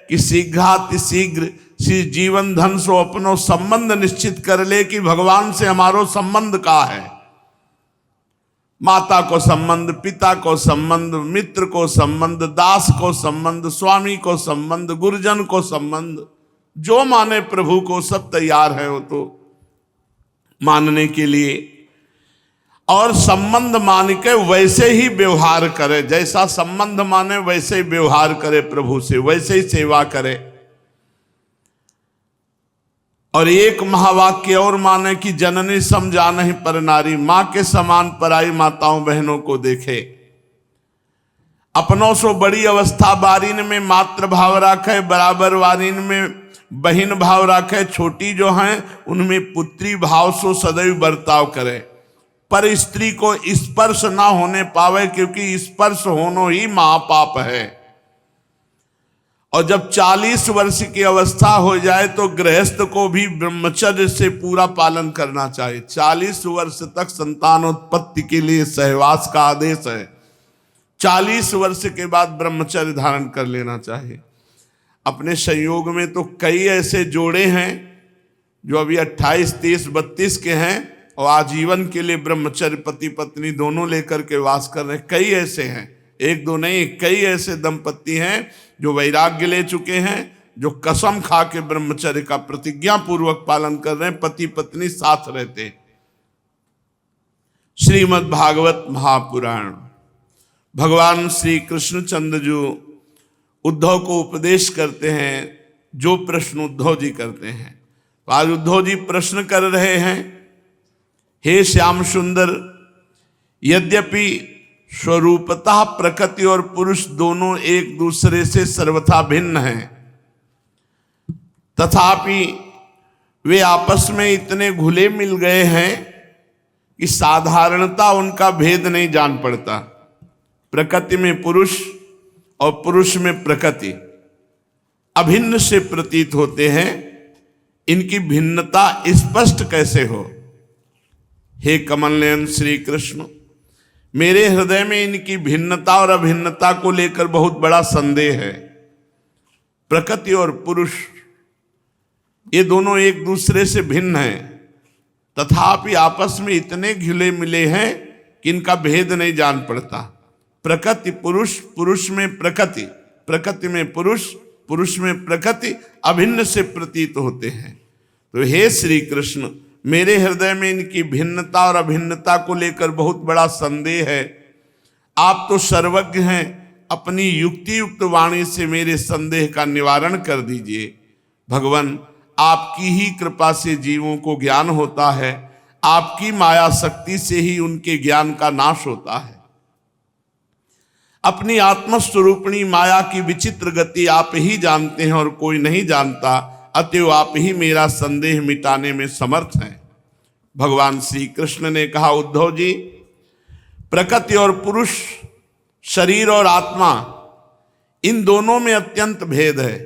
कि शीघ्रातिशीघ्र श्री जीवन धन सो अपनो संबंध निश्चित कर ले कि भगवान से हमारो संबंध का है। माता को संबंध, पिता को संबंध, मित्र को संबंध, दास को संबंध, स्वामी को संबंध, गुरुजन को संबंध, जो माने प्रभु को सब तैयार है वो तो मानने के लिए। और संबंध मान के वैसे ही व्यवहार करे, जैसा संबंध माने वैसे ही व्यवहार करे प्रभु से, वैसे ही सेवा करे। और एक महावाक्य और माने कि जननी सम जानहि पर नारी, मां के समान पराई माताओं बहनों को देखे। अपनों सो बड़ी अवस्था बारीन में मातृ भाव राखे, बराबर वारीन में बहिन भाव राखे, छोटी जो हैं उनमें पुत्री भाव सो सदैव बर्ताव करे। पर स्त्री को स्पर्श ना होने पावे, क्योंकि स्पर्श होनो ही महापाप है। और जब 40 वर्ष की अवस्था हो जाए तो गृहस्थ को भी ब्रह्मचर्य से पूरा पालन करना चाहिए। 40 वर्ष तक संतानोत्पत्ति के लिए सहवास का आदेश है। 40 वर्ष के बाद ब्रह्मचर्य धारण कर लेना चाहिए। अपने संयोग में तो कई ऐसे जोड़े हैं जो अभी 28, 30, 32 के हैं और आजीवन के लिए ब्रह्मचर्य पति पत्नी दोनों लेकर के वास कर रहे हैं। कई ऐसे हैं, एक दो नहीं, कई ऐसे दंपति हैं जो वैराग्य ले चुके हैं, जो कसम खा के ब्रह्मचर्य का प्रतिज्ञा पूर्वक पालन कर रहे हैं, पति पत्नी साथ रहते हैं। श्रीमद् भागवत महापुराण। भगवान श्री कृष्णचंद्र जो उद्धव को उपदेश करते हैं, जो प्रश्न उद्धव जी करते हैं, तो आज उद्धव जी प्रश्न कर रहे हैं, हे श्याम सुंदर, यद्यपि स्वरूपतः प्रकृति और पुरुष दोनों एक दूसरे से सर्वथा भिन्न हैं, तथापि वे आपस में इतने घुले मिल गए हैं कि साधारणता उनका भेद नहीं जान पड़ता। प्रकृति में पुरुष और पुरुष में प्रकृति अभिन्न से प्रतीत होते हैं, इनकी भिन्नता स्पष्ट कैसे हो। हे कमल नयन श्री कृष्ण, मेरे हृदय में इनकी भिन्नता और अभिन्नता को लेकर बहुत बड़ा संदेह है। प्रकृति और पुरुष ये दोनों एक दूसरे से भिन्न हैं, तथापि आपस में इतने घुले मिले हैं कि इनका भेद नहीं जान पड़ता। प्रकृति पुरुष, पुरुष में प्रकृति, प्रकृति में पुरुष, पुरुष में प्रकृति अभिन्न से प्रतीत होते हैं। तो हे श्री कृष्ण, मेरे हृदय में इनकी भिन्नता और अभिन्नता को लेकर बहुत बड़ा संदेह है। आप तो सर्वज्ञ हैं, अपनी युक्ति युक्त वाणी से मेरे संदेह का निवारण कर दीजिए। भगवान, आपकी ही कृपा से जीवों को ज्ञान होता है, आपकी माया शक्ति से ही उनके ज्ञान का नाश होता है। अपनी आत्मस्वरूपिणी माया की विचित्र गति आप ही जानते हैं और कोई नहीं जानता, अतएव आप ही मेरा संदेह मिटाने में समर्थ हैं। भगवान श्री कृष्ण ने कहा, उद्धव जी, प्रकृति और पुरुष, शरीर और आत्मा, इन दोनों में अत्यंत भेद है।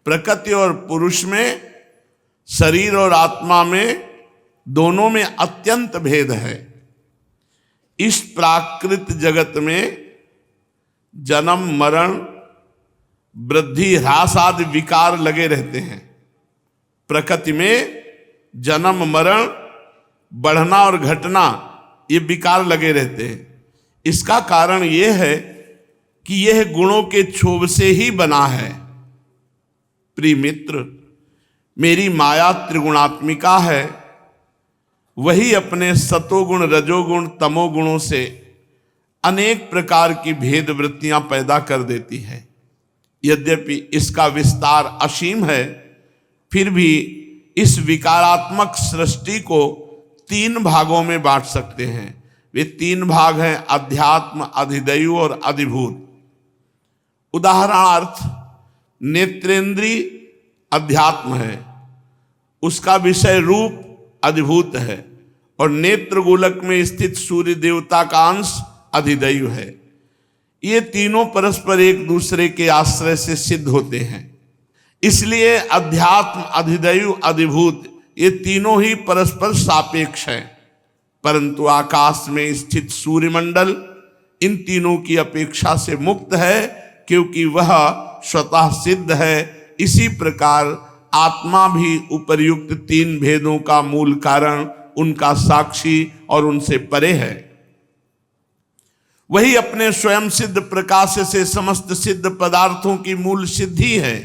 प्रकृति और पुरुष में, शरीर और आत्मा में, दोनों में अत्यंत भेद है। इस प्राकृत जगत में जन्म मरण, वृद्धि ह्रास आदि विकार लगे रहते हैं। प्रकृति में जन्म मरण, बढ़ना और घटना, ये विकार लगे रहते हैं। इसका कारण यह है कि यह गुणों के क्षोभ से ही बना है। प्रिय मित्र, मेरी माया त्रिगुणात्मिका है, वही अपने सतोगुण, रजोगुण, तमोगुणों से अनेक प्रकार की भेद वृत्तियां पैदा कर देती है। यद्यपि इसका विस्तार असीम है, फिर भी इस विकारात्मक सृष्टि को 3 भागों में बांट सकते हैं। वे 3 भाग हैं, अध्यात्म, अधिदैव और अधिभूत। उदाहरणार्थ, नेत्रेंद्रिय अध्यात्म है, उसका विषय रूप अधिभूत है, और नेत्र गोलक में स्थित सूर्य देवता का अंश अधिदैव है। ये तीनों परस्पर एक दूसरे के आश्रय से सिद्ध होते हैं। इसलिए अध्यात्म, अधिदैव, अधिभूत ये तीनों ही परस्पर सापेक्ष हैं। परंतु आकाश में स्थित सूर्यमंडल इन तीनों की अपेक्षा से मुक्त है, क्योंकि वह स्वतः सिद्ध है। इसी प्रकार आत्मा भी उपर्युक्त तीन भेदों का मूल कारण, उनका साक्षी और उनसे परे है। वही अपने स्वयं सिद्ध प्रकाश से समस्त सिद्ध पदार्थों की मूल सिद्धि है।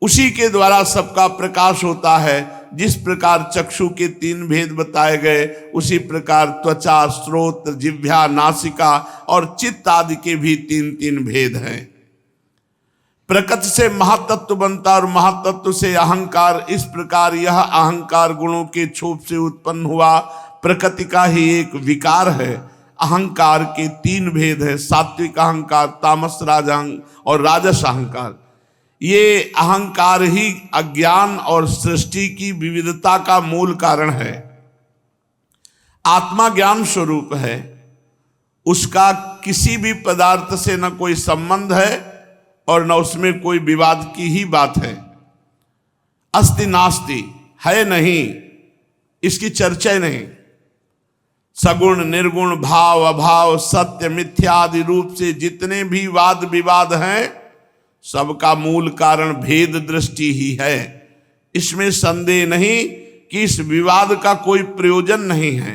उसी के द्वारा सबका प्रकाश होता है। जिस प्रकार चक्षु के तीन भेद बताए गए, उसी प्रकार त्वचा, श्रोत, जिह्वा, नासिका और चित्त आदि के भी तीन तीन भेद हैं। प्रकृति से महातत्व बनता और महातत्व से अहंकार। इस प्रकार यह अहंकार गुणों के क्षोभ से उत्पन्न हुआ प्रकृति का ही एक विकार है। अहंकार के तीन भेद है, सात्विक अहंकार, तामस राजअहंकार और राजस अहंकार। ये अहंकार ही अज्ञान और सृष्टि की विविधता का मूल कारण है। आत्मा ज्ञान स्वरूप है, उसका किसी भी पदार्थ से न कोई संबंध है और न उसमें कोई विवाद की ही बात है। अस्ति नास्ति, है नहीं, इसकी चर्चा नहीं। सगुण, निर्गुण, भाव, अभाव, सत्य, मिथ्या आदि रूप से जितने भी वाद विवाद हैं, सबका मूल कारण भेद दृष्टि ही है। इसमें संदेह नहीं कि इस विवाद का कोई प्रयोजन नहीं है,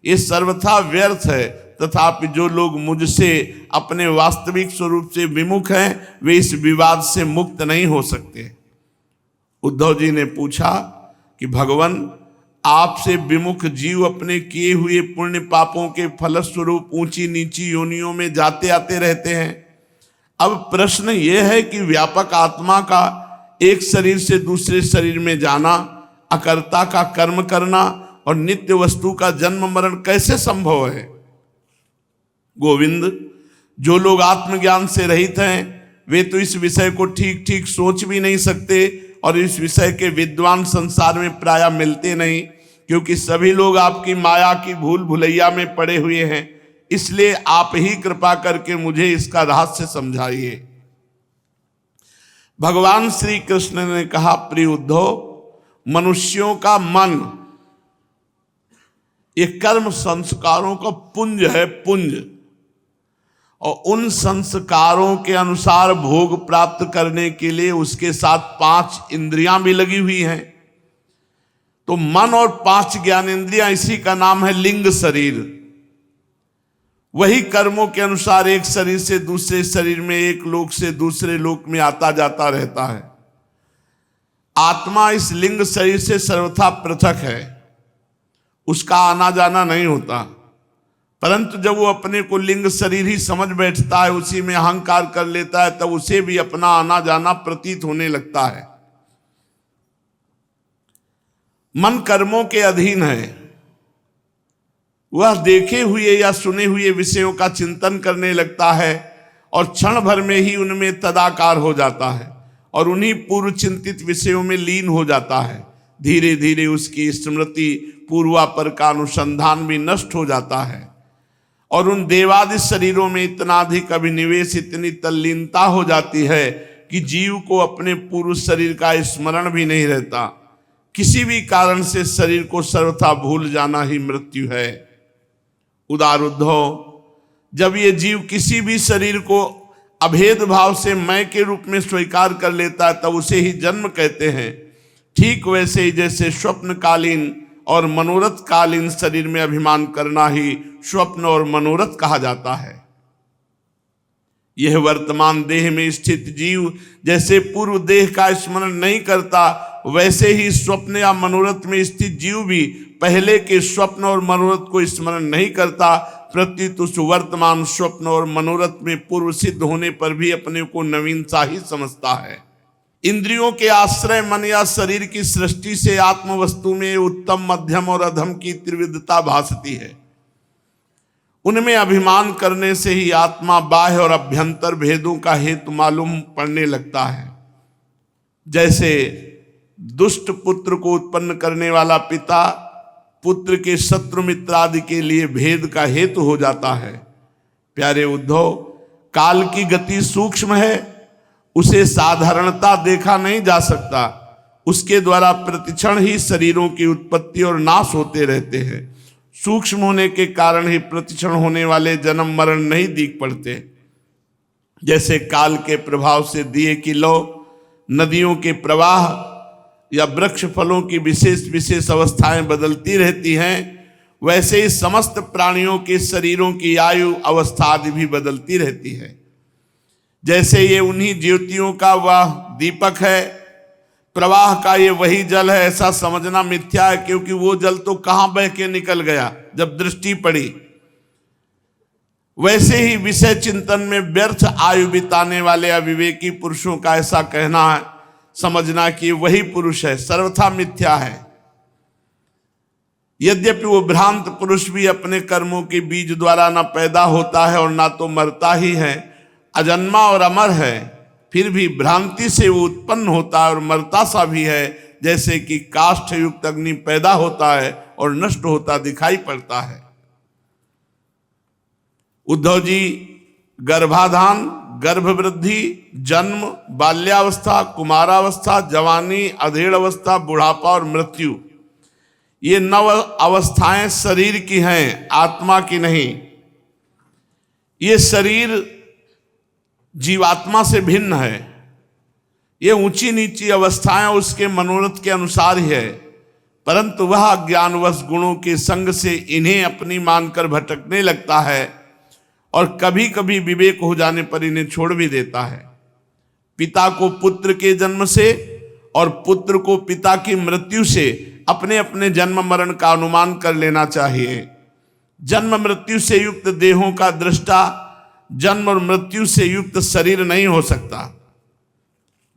ये सर्वथा व्यर्थ है। तथापि जो लोग मुझसे अपने वास्तविक स्वरूप से विमुख हैं, वे इस विवाद से मुक्त नहीं हो सकते। उद्धव जी ने पूछा कि भगवान, आपसे विमुख जीव अपने किए हुए पुण्य पापों के फलस्वरूप ऊंची नीची योनियों में जाते आते रहते हैं। अब प्रश्न यह है कि व्यापक आत्मा का एक शरीर से दूसरे शरीर में जाना, अकर्ता का कर्म करना और नित्य वस्तु का जन्म मरण कैसे संभव है? गोविंद, जो लोग आत्मज्ञान से रहित हैं, वे तो इस विषय को ठीक ठीक सोच भी नहीं सकते और इस विषय के विद्वान संसार में प्रायः मिलते नहीं, क्योंकि सभी लोग आपकी माया की भूल भुलैया में पड़े हुए हैं। इसलिए आप ही कृपा करके मुझे इसका रहस्य समझाइए। भगवान श्री कृष्ण ने कहा, प्रिय उद्धव, मनुष्यों का मन ये कर्म संस्कारों का पुंज है, पुंज, और उन संस्कारों के अनुसार भोग प्राप्त करने के लिए उसके साथ 5 इंद्रियां भी लगी हुई हैं। तो मन और 5 ज्ञानेंद्रियां, इसी का नाम है लिंग शरीर। वही कर्मों के अनुसार एक शरीर से दूसरे शरीर में, एक लोक से दूसरे लोक में आता जाता रहता है। आत्मा इस लिंग शरीर से सर्वथा पृथक है, उसका आना जाना नहीं होता। परंतु जब वो अपने को लिंग शरीर ही समझ बैठता है, उसी में अहंकार कर लेता है, तब उसे भी अपना आना जाना प्रतीत होने लगता है। मन कर्मों के अधीन है। वह देखे हुए या सुने हुए विषयों का चिंतन करने लगता है और क्षण भर में ही उनमें तदाकार हो जाता है और उन्हीं पूर्व चिंतित विषयों में लीन हो जाता है। धीरे धीरे उसकी स्मृति, पूर्वापर का अनुसंधान भी नष्ट हो जाता है और उन देवादि शरीरों में इतना अधिक अभिनिवेश, इतनी तल्लीनता हो जाती है कि जीव को अपने पूर्व शरीर का स्मरण भी नहीं रहता। किसी भी कारण से शरीर को सर्वथा भूल जाना ही मृत्यु है। उदार उद्धव, जब ये जीव किसी भी शरीर को अभेद भाव से मैं के रूप में स्वीकार कर लेता है, तब उसे ही जन्म कहते हैं। ठीक वैसे ही जैसे स्वप्नकालीन और मनोरथ कालीन शरीर में अभिमान करना ही स्वप्न और मनोरथ कहा जाता है। यह वर्तमान देह में स्थित जीव जैसे पूर्व देह का स्मरण नहीं करता, वैसे ही स्वप्न या मनोरथ में स्थित जीव भी पहले के स्वप्न और मनोरथ को स्मरण नहीं करता, प्रत्युत उस वर्तमान स्वप्न और मनोरथ में पूर्व सिद्ध होने पर भी अपने को नवीन सा ही समझता है। इंद्रियों के आश्रय मन या शरीर की सृष्टि से आत्म वस्तु में उत्तम, मध्यम और अधम की त्रिविधता भासती है। उनमें अभिमान करने से ही आत्मा बाह्य और अभ्यंतर भेदों का हेतु मालूम पड़ने लगता है। जैसे दुष्ट पुत्र को उत्पन्न करने वाला पिता पुत्र के शत्रु मित्र आदि के लिए भेद का हेतु हो जाता है। प्यारे उद्धव, काल की गति सूक्ष्म है, उसे साधारणता देखा नहीं जा सकता। उसके द्वारा प्रतिक्षण ही शरीरों की उत्पत्ति और नाश होते रहते हैं। सूक्ष्म होने के कारण ही प्रतिक्षण होने वाले जन्म मरण नहीं दिख पड़ते। जैसे काल के प्रभाव से दिए की लौ, नदियों के प्रवाह या वृक्ष फलों की विशेष विशेष अवस्थाएं बदलती रहती हैं, वैसे ही समस्त प्राणियों के शरीरों की आयु अवस्था आदि भी बदलती रहती है। जैसे ये उन्हीं ज्योतियों का वह दीपक है, प्रवाह का ये वही जल है, ऐसा समझना मिथ्या है, क्योंकि वो जल तो कहां बह के निकल गया जब दृष्टि पड़ी। वैसे ही विषय चिंतन में व्यर्थ आयु बिताने वाले अविवेकी पुरुषों का ऐसा कहना है, समझना कि वही पुरुष है, सर्वथा मिथ्या है। यद्यपि वो भ्रांत पुरुष भी अपने कर्मों के बीज द्वारा न पैदा होता है और ना तो मरता ही है, अजन्मा और अमर है, फिर भी भ्रांति से वो उत्पन्न होता है और मरता सा भी है। जैसे कि काष्ठ युक्त अग्नि पैदा होता है और नष्ट होता दिखाई पड़ता है। उद्धव जी, गर्भाधान, गर्भवृद्धि, जन्म, बाल्यावस्था, कुमारावस्था, जवानी, अधेड़ अवस्था, बुढ़ापा और मृत्यु, ये 9 अवस्थाएं शरीर की हैं, आत्मा की नहीं। ये शरीर जीवात्मा से भिन्न है। ये ऊंची नीची अवस्थाएं उसके मनोरथ के अनुसार ही है, परंतु वह अज्ञानवश गुणों के संग से इन्हें अपनी मानकर भटकने लगता है और कभी कभी विवेक हो जाने पर इन्हें छोड़ भी देता है। पिता को पुत्र के जन्म से और पुत्र को पिता की मृत्यु से अपने अपने जन्म मरण का अनुमान कर लेना चाहिए। जन्म मृत्यु से युक्त देहों का दृष्टा जन्म और मृत्यु से युक्त शरीर नहीं हो सकता।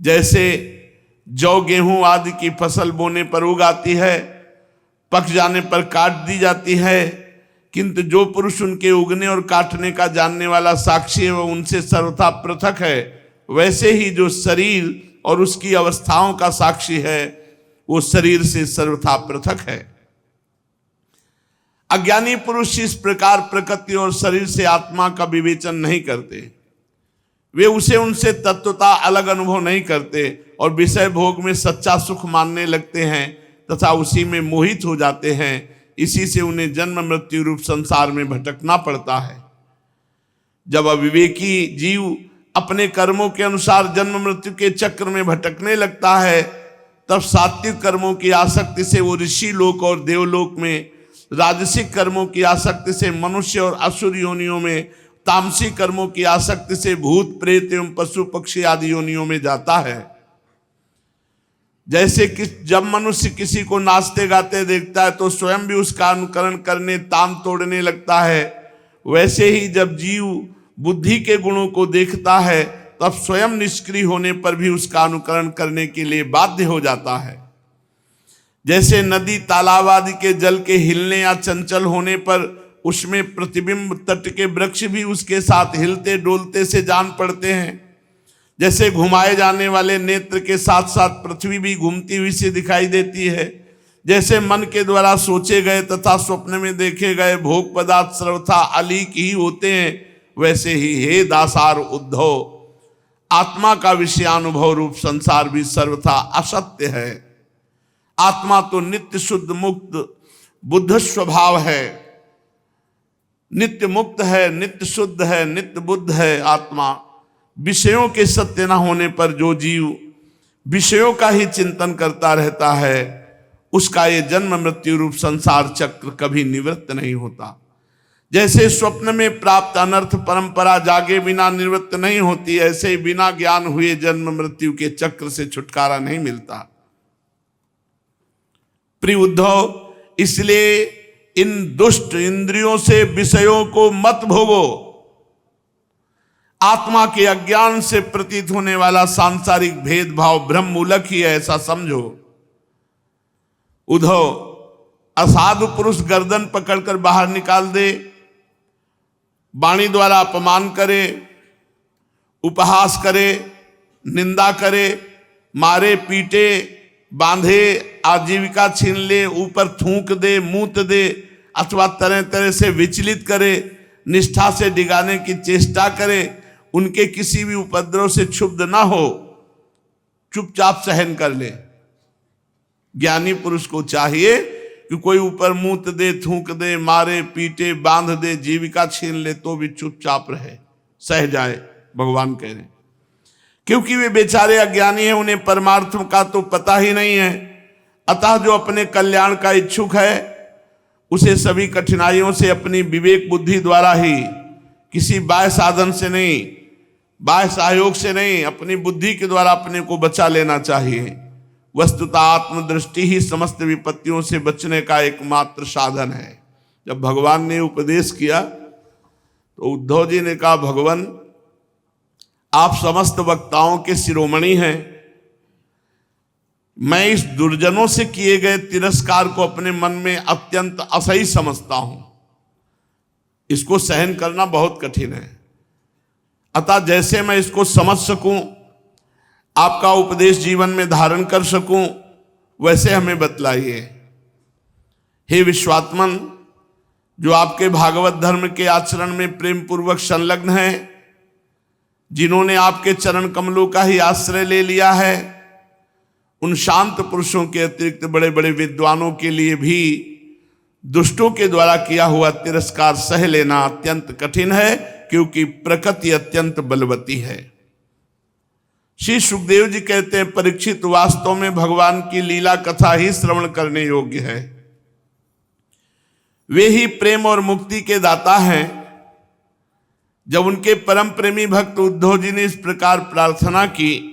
जैसे जौ गेहूं आदि की फसल बोने पर उगाती है, पक जाने पर काट दी जाती है, किंतु जो पुरुष उनके उगने और काटने का जानने वाला साक्षी है वह उनसे सर्वथा पृथक है। वैसे ही जो शरीर और उसकी अवस्थाओं का साक्षी है वो शरीर से सर्वथा पृथक है। अज्ञानी पुरुष इस प्रकार प्रकृति और शरीर से आत्मा का विवेचन नहीं करते। वे उसे उनसे तत्वता अलग अनुभव नहीं करते और विषय भोग में सच्चा सुख मानने लगते हैं तथा उसी में मोहित हो जाते हैं। इसी से उन्हें जन्म मृत्यु रूप संसार में भटकना पड़ता है। जब अविवेकी जीव अपने कर्मों के अनुसार जन्म मृत्यु के चक्र में भटकने लगता है, तब सात्विक कर्मों की आसक्ति से वो ऋषि लोक और देवलोक में, राजसिक कर्मों की आसक्ति से मनुष्य और असुर योनियों में, तामसिक कर्मों की आसक्ति से भूत प्रेत एवं पशु पक्षी आदि योनियों में जाता है। जैसे कि जब मनुष्य किसी को नाचते गाते देखता है तो स्वयं भी उसका अनुकरण करने, तान तोड़ने लगता है, वैसे ही जब जीव बुद्धि के गुणों को देखता है तब स्वयं निष्क्रिय होने पर भी उसका अनुकरण करने के लिए बाध्य हो जाता है। जैसे नदी तालाब आदि के जल के हिलने या चंचल होने पर उसमें प्रतिबिंब तट के वृक्ष भी उसके साथ हिलते डोलते से जान पड़ते हैं, जैसे घुमाए जाने वाले नेत्र के साथ साथ पृथ्वी भी घूमती हुई से दिखाई देती है, जैसे मन के द्वारा सोचे गए तथा स्वप्न में देखे गए भोग पदार्थ सर्वथा अलीक ही होते हैं, वैसे ही हे दासार उद्धव, आत्मा का विषयानुभव रूप संसार भी सर्वथा असत्य है। आत्मा तो नित्य शुद्ध मुक्त बुद्ध स्वभाव है, नित्य मुक्त है, नित्य शुद्ध है, नित्य बुद्ध है। आत्मा विषयों के सत्य न होने पर जो जीव विषयों का ही चिंतन करता रहता है उसका ये जन्म मृत्यु रूप संसार चक्र कभी निवृत्त नहीं होता। जैसे स्वप्न में प्राप्त अनर्थ परंपरा जागे बिना निवृत्त नहीं होती, ऐसे ही बिना ज्ञान हुए जन्म मृत्यु के चक्र से छुटकारा नहीं मिलता। प्रिय उद्धव, इसलिए इन दुष्ट इंद्रियों से विषयों को मत भोगो। आत्मा के अज्ञान से प्रतीत होने वाला सांसारिक भेदभाव ब्रह्म मूलक ही है, ऐसा समझो। उद्धव, असाधु पुरुष गर्दन पकड़कर बाहर निकाल दे, वाणी द्वारा अपमान करे, उपहास करे, निंदा करे, मारे पीटे, बांधे, आजीविका छीन ले, ऊपर थूक दे, मूत दे, अथवा तरह तरह से विचलित करे, निष्ठा से डिगाने की चेष्टा करे, उनके किसी भी उपद्रव से क्षुब्ध ना हो, चुपचाप सहन कर ले। ज्ञानी पुरुष को चाहिए कि कोई ऊपर मूत दे, थूक दे, मारे पीटे, बांध दे, जीविका छीन ले, तो भी चुपचाप रहे, सह जाए, भगवान कह रहे हैं। क्योंकि वे बेचारे अज्ञानी हैं, उन्हें परमार्थ का तो पता ही नहीं है। अतः जो अपने कल्याण का इच्छुक है उसे सभी कठिनाइयों से अपनी विवेक बुद्धि द्वारा ही, किसी बाह्य साधन से नहीं, बाह्य सहयोग से नहीं, अपनी बुद्धि के द्वारा अपने को बचा लेना चाहिए। वस्तुतः आत्मदृष्टि ही समस्त विपत्तियों से बचने का एकमात्र साधन है। जब भगवान ने उपदेश किया तो उद्धव जी ने कहा, भगवान आप समस्त वक्ताओं के शिरोमणि हैं, मैं इस दुर्जनों से किए गए तिरस्कार को अपने मन में अत्यंत असह्य समझता हूं, इसको सहन करना बहुत कठिन है। अतः जैसे मैं इसको समझ सकूं, आपका उपदेश जीवन में धारण कर सकूं, वैसे हमें बतलाइए। हे विश्वात्मन, जो आपके भागवत धर्म के आचरण में प्रेम पूर्वक संलग्न हैं, जिन्होंने आपके चरण कमलों का ही आश्रय ले लिया है, उन शांत पुरुषों के अतिरिक्त बड़े बड़े विद्वानों के लिए भी दुष्टों के द्वारा किया हुआ तिरस्कार सह लेना अत्यंत कठिन है, क्योंकि प्रकृति अत्यंत बलवती है। श्री सुखदेव जी कहते हैं, परीक्षित, वास्तव में भगवान की लीला कथा ही श्रवण करने योग्य है। वे ही प्रेम और मुक्ति के दाता हैं। जब उनके परम प्रेमी भक्त उद्धव जी ने इस प्रकार प्रार्थना की,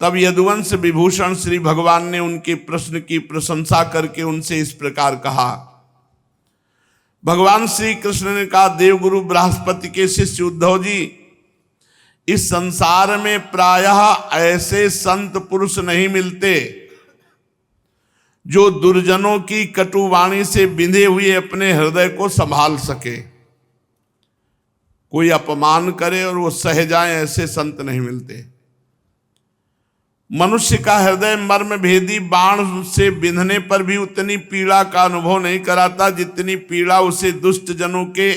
तब यदुवंश विभूषण श्री भगवान ने उनके प्रश्न की प्रशंसा करके उनसे इस प्रकार कहा। भगवान श्री कृष्ण ने कहा, देवगुरु बृहस्पति के शिष्य उद्धव जी, इस संसार में प्रायः ऐसे संत पुरुष नहीं मिलते जो दुर्जनों की कटुवाणी से बिंधे हुए अपने हृदय को संभाल सके। कोई अपमान करे और वो सह जाए, ऐसे संत नहीं मिलते। मनुष्य का हृदय मर्म भेदी बाण से बिंधने पर भी उतनी पीड़ा का अनुभव नहीं कराता जितनी पीड़ा उसे दुष्ट जनों के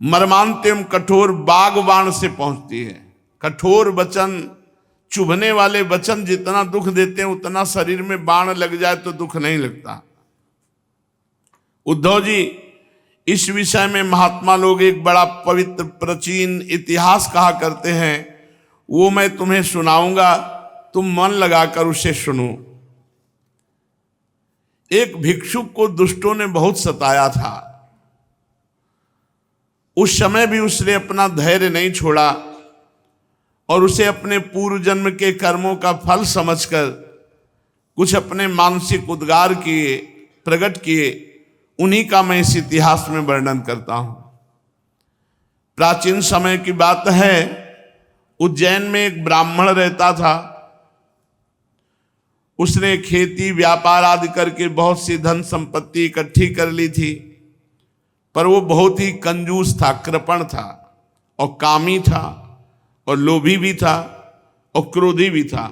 मर्मांत एवं कठोर बाग बाण से पहुंचती है। कठोर वचन, चुभने वाले वचन जितना दुख देते हैं, उतना शरीर में बाण लग जाए तो दुख नहीं लगता। उद्धव जी, इस विषय में महात्मा लोग एक बड़ा पवित्र प्राचीन इतिहास कहा करते हैं, वो मैं तुम्हें सुनाऊंगा, तुम मन लगाकर उसे सुनो। एक भिक्षुक को दुष्टों ने बहुत सताया था। उस समय भी उसने अपना धैर्य नहीं छोड़ा और उसे अपने पूर्व जन्म के कर्मों का फल समझकर कुछ अपने मानसिक उद्गार किए, प्रकट किए। उन्हीं का मैं इस इतिहास में वर्णन करता हूं। प्राचीन समय की बात है, उज्जैन में एक ब्राह्मण रहता था। उसने खेती व्यापार आदि करके बहुत सी धन संपत्ति इकट्ठी कर ली थी, पर वो बहुत ही कंजूस था, कृपण था और कामी था और लोभी भी था और क्रोधी भी था।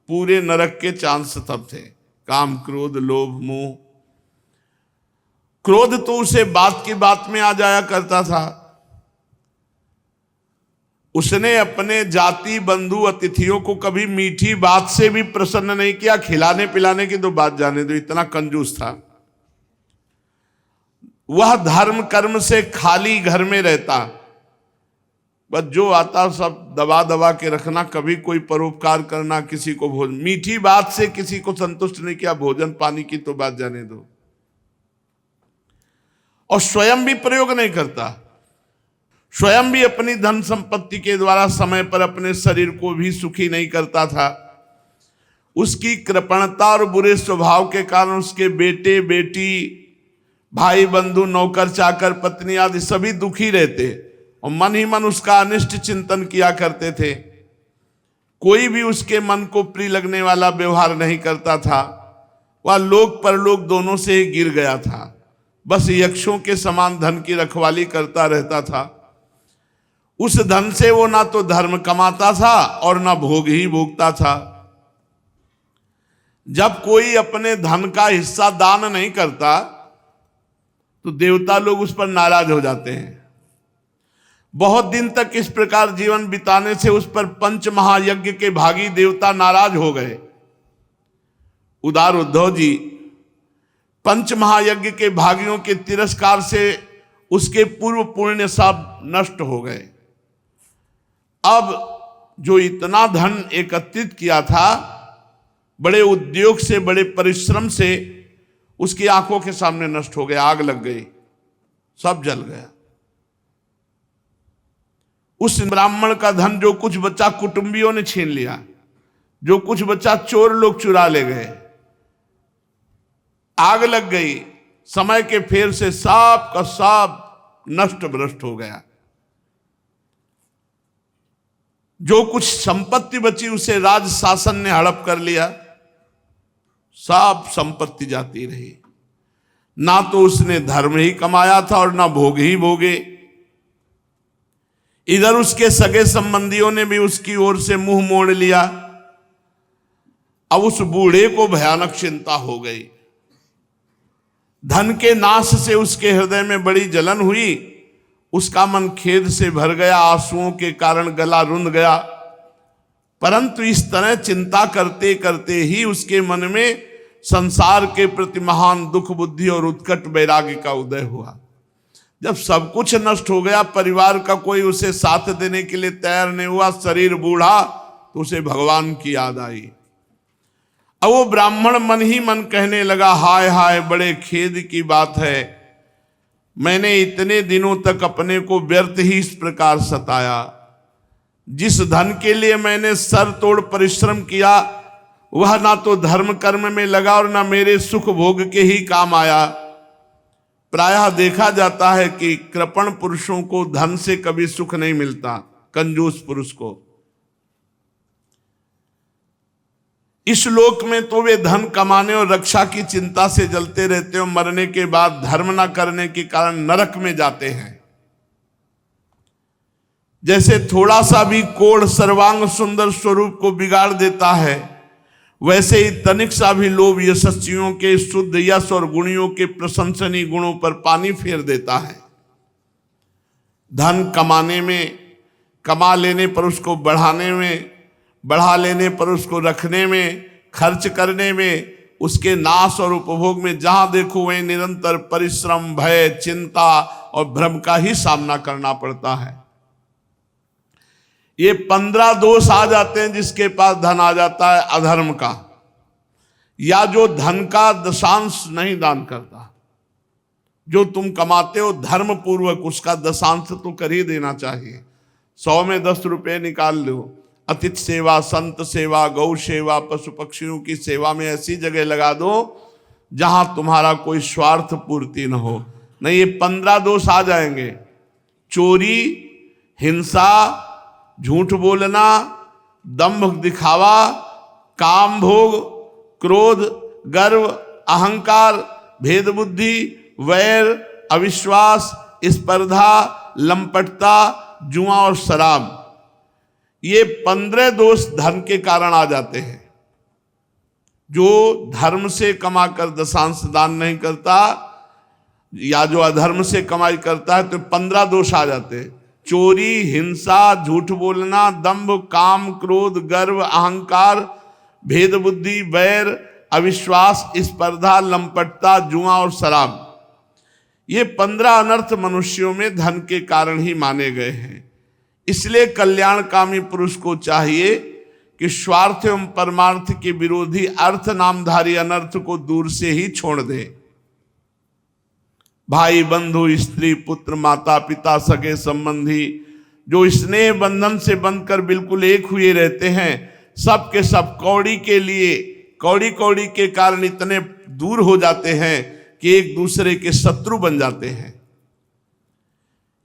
पूरे नरक के चांस तब थे, काम, क्रोध, लोभ, मोह। क्रोध तो उसे बात की बात में आ जाया करता था। उसने अपने जाति बंधु अतिथियों को कभी मीठी बात से भी प्रसन्न नहीं किया, खिलाने पिलाने की तो बात जाने दो, इतना कंजूस था। वह धर्म कर्म से खाली घर में रहता, बस जो आता सब दबा दबा के रखना, कभी कोई परोपकार करना, किसी को भोजन, मीठी बात से किसी को संतुष्ट नहीं किया, भोजन पानी की तो बात जाने दो। और स्वयं भी प्रयोग नहीं करता, स्वयं भी अपनी धन संपत्ति के द्वारा समय पर अपने शरीर को भी सुखी नहीं करता था। उसकी कृपणता और बुरे स्वभाव के कारण उसके बेटे बेटी, भाई बंधु, नौकर चाकर, पत्नी आदि सभी दुखी रहते और मन ही मन उसका अनिष्ट चिंतन किया करते थे। कोई भी उसके मन को प्रिय लगने वाला व्यवहार नहीं करता था। वह लोक परलोक दोनों से ही गिर गया था। बस यक्षों के समान धन की रखवाली करता रहता था। उस धन से वो ना तो धर्म कमाता था और ना भोग ही भोगता था। जब कोई अपने धन का हिस्सा दान नहीं करता तो देवता लोग उस पर नाराज हो जाते हैं। बहुत दिन तक इस प्रकार जीवन बिताने से उस पर पंच महायज्ञ के भागी देवता नाराज हो गए। उदार उद्धव जी, पंच महायज्ञ के भागियों के तिरस्कार से उसके पूर्व पुण्य सब नष्ट हो गए। अब जो इतना धन एकत्रित किया था, बड़े उद्योग से, बड़े परिश्रम से, उसकी आंखों के सामने नष्ट हो गया, आग लग गई, सब जल गया। उस ब्राह्मण का धन जो कुछ बचा कुटुंबियों ने छीन लिया, जो कुछ बचा चोर लोग चुरा ले गए, आग लग गई। समय के फेर से सब का सब नष्ट भ्रष्ट हो गया। जो कुछ संपत्ति बची उसे राज शासन ने हड़प कर लिया, सब संपत्ति जाती रही। ना तो उसने धर्म ही कमाया था और ना भोग ही भोगे। इधर उसके सगे संबंधियों ने भी उसकी ओर से मुंह मोड़ लिया। अब उस बूढ़े को भयानक चिंता हो गई। धन के नाश से उसके हृदय में बड़ी जलन हुई। उसका मन खेद से भर गया, आंसुओं के कारण गला रुंध गया। परंतु इस तरह चिंता करते करते ही उसके मन में संसार के प्रति महान दुख बुद्धि और उत्कट वैराग्य का उदय हुआ। जब सब कुछ नष्ट हो गया, परिवार का कोई उसे साथ देने के लिए तैयार नहीं हुआ, शरीर बूढ़ा, तो उसे भगवान की याद आई। अब वो ब्राह्मण मन ही मन कहने लगा, हाय हाय, बड़े खेद की बात है, मैंने इतने दिनों तक अपने को व्यर्थ ही इस प्रकार सताया। जिस धन के लिए मैंने सर तोड़ परिश्रम किया, वह ना तो धर्म कर्म में लगा और ना मेरे सुख भोग के ही काम आया। प्रायः देखा जाता है कि कृपण पुरुषों को धन से कभी सुख नहीं मिलता, कंजूस पुरुष को। इस लोक में तो वे धन कमाने और रक्षा की चिंता से जलते रहते हो, मरने के बाद धर्म न करने के कारण नरक में जाते हैं। जैसे थोड़ा सा भी कोढ़ सर्वांग सुंदर स्वरूप को बिगाड़ देता है, वैसे ही तनिक सा भी लोभ यशस्वियों के शुद्ध यश और गुणियों के प्रशंसनीय गुणों पर पानी फेर देता है। धन कमाने में, कमा लेने पर उसको बढ़ाने में, बढ़ा लेने पर उसको रखने में, खर्च करने में, उसके नाश और उपभोग में जहां देखो वहीं निरंतर परिश्रम, भय, चिंता और भ्रम का ही सामना करना पड़ता है। ये 15 दोष आ जाते हैं जिसके पास धन आ जाता है अधर्म का, या जो धन का दशांश नहीं दान करता। जो तुम कमाते हो धर्म पूर्वक, उसका दशांश तो कर ही देना चाहिए। 100 में 10 रुपये निकाल लो। अतिथि सेवा, संत सेवा, गौ सेवा, पशु पक्षियों की सेवा में ऐसी जगह लगा दो जहां तुम्हारा कोई स्वार्थ पूर्ति न हो। नहीं, ये 15 दोष आ जाएंगे। चोरी, हिंसा, झूठ बोलना, दंभ दिखावा, काम भोग, क्रोध, गर्व, अहंकार, भेद बुद्धि, वैर, अविश्वास, स्पर्धा, लंपटता, जुआ और शराब, ये 15 दोष धन के कारण आ जाते हैं। जो धर्म से कमाकर दशांश दान नहीं करता, या जो अधर्म से कमाई करता है, तो 15 दोष आ जाते हैं। चोरी, हिंसा, झूठ बोलना, दंभ, काम, क्रोध, गर्व, अहंकार, भेद बुद्धि, वैर, अविश्वास, स्पर्धा, लंपटता, जुआ और शराब, ये 15 अनर्थ मनुष्यों में धन के कारण ही माने गए हैं। इसलिए कल्याणकामी पुरुष को चाहिए कि स्वार्थ एवं परमार्थ के विरोधी अर्थ नामधारी अनर्थ को दूर से ही छोड़ दे। भाई, बंधु, स्त्री, पुत्र, माता पिता, सगे संबंधी जो स्नेह बंधन से बंधकर बिल्कुल एक हुए रहते हैं, सब के सब कौड़ी के लिए, कौड़ी कौड़ी के कारण इतने दूर हो जाते हैं कि एक दूसरे के शत्रु बन जाते हैं।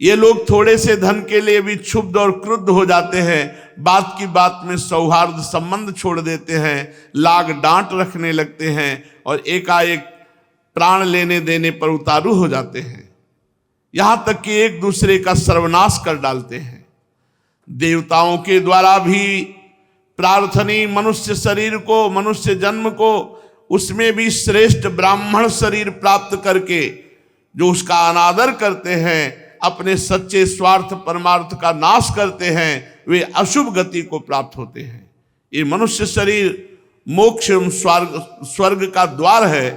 ये लोग थोड़े से धन के लिए भी क्षुब्ध और क्रुद्ध हो जाते हैं, बात की बात में सौहार्द संबंध छोड़ देते हैं, लाग डांट रखने लगते हैं और एकाएक प्राण लेने देने पर उतारू हो जाते हैं। यहां तक कि एक दूसरे का सर्वनाश कर डालते हैं। देवताओं के द्वारा भी प्रार्थनीय मनुष्य शरीर को, मनुष्य जन्म को, उसमें भी श्रेष्ठ ब्राह्मण शरीर प्राप्त करके जो उसका अनादर करते हैं, अपने सच्चे स्वार्थ परमार्थ का नाश करते हैं वे अशुभ गति को प्राप्त होते हैं। ये मनुष्य शरीर मोक्ष एवं स्वर्ग का द्वार है।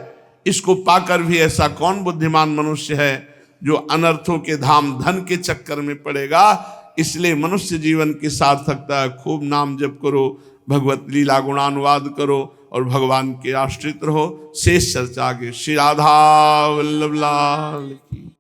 इसको पाकर भी ऐसा कौन बुद्धिमान मनुष्य है जो अनर्थों के धाम धन के चक्कर में पड़ेगा। इसलिए मनुष्य जीवन की सार्थकता है खूब नाम जप करो, भगवत लीला गुणानुवाद करो और भगवान के आश्रित रहो। शेष चर्चा आगे। श्री राधा वल्लभ लाल की।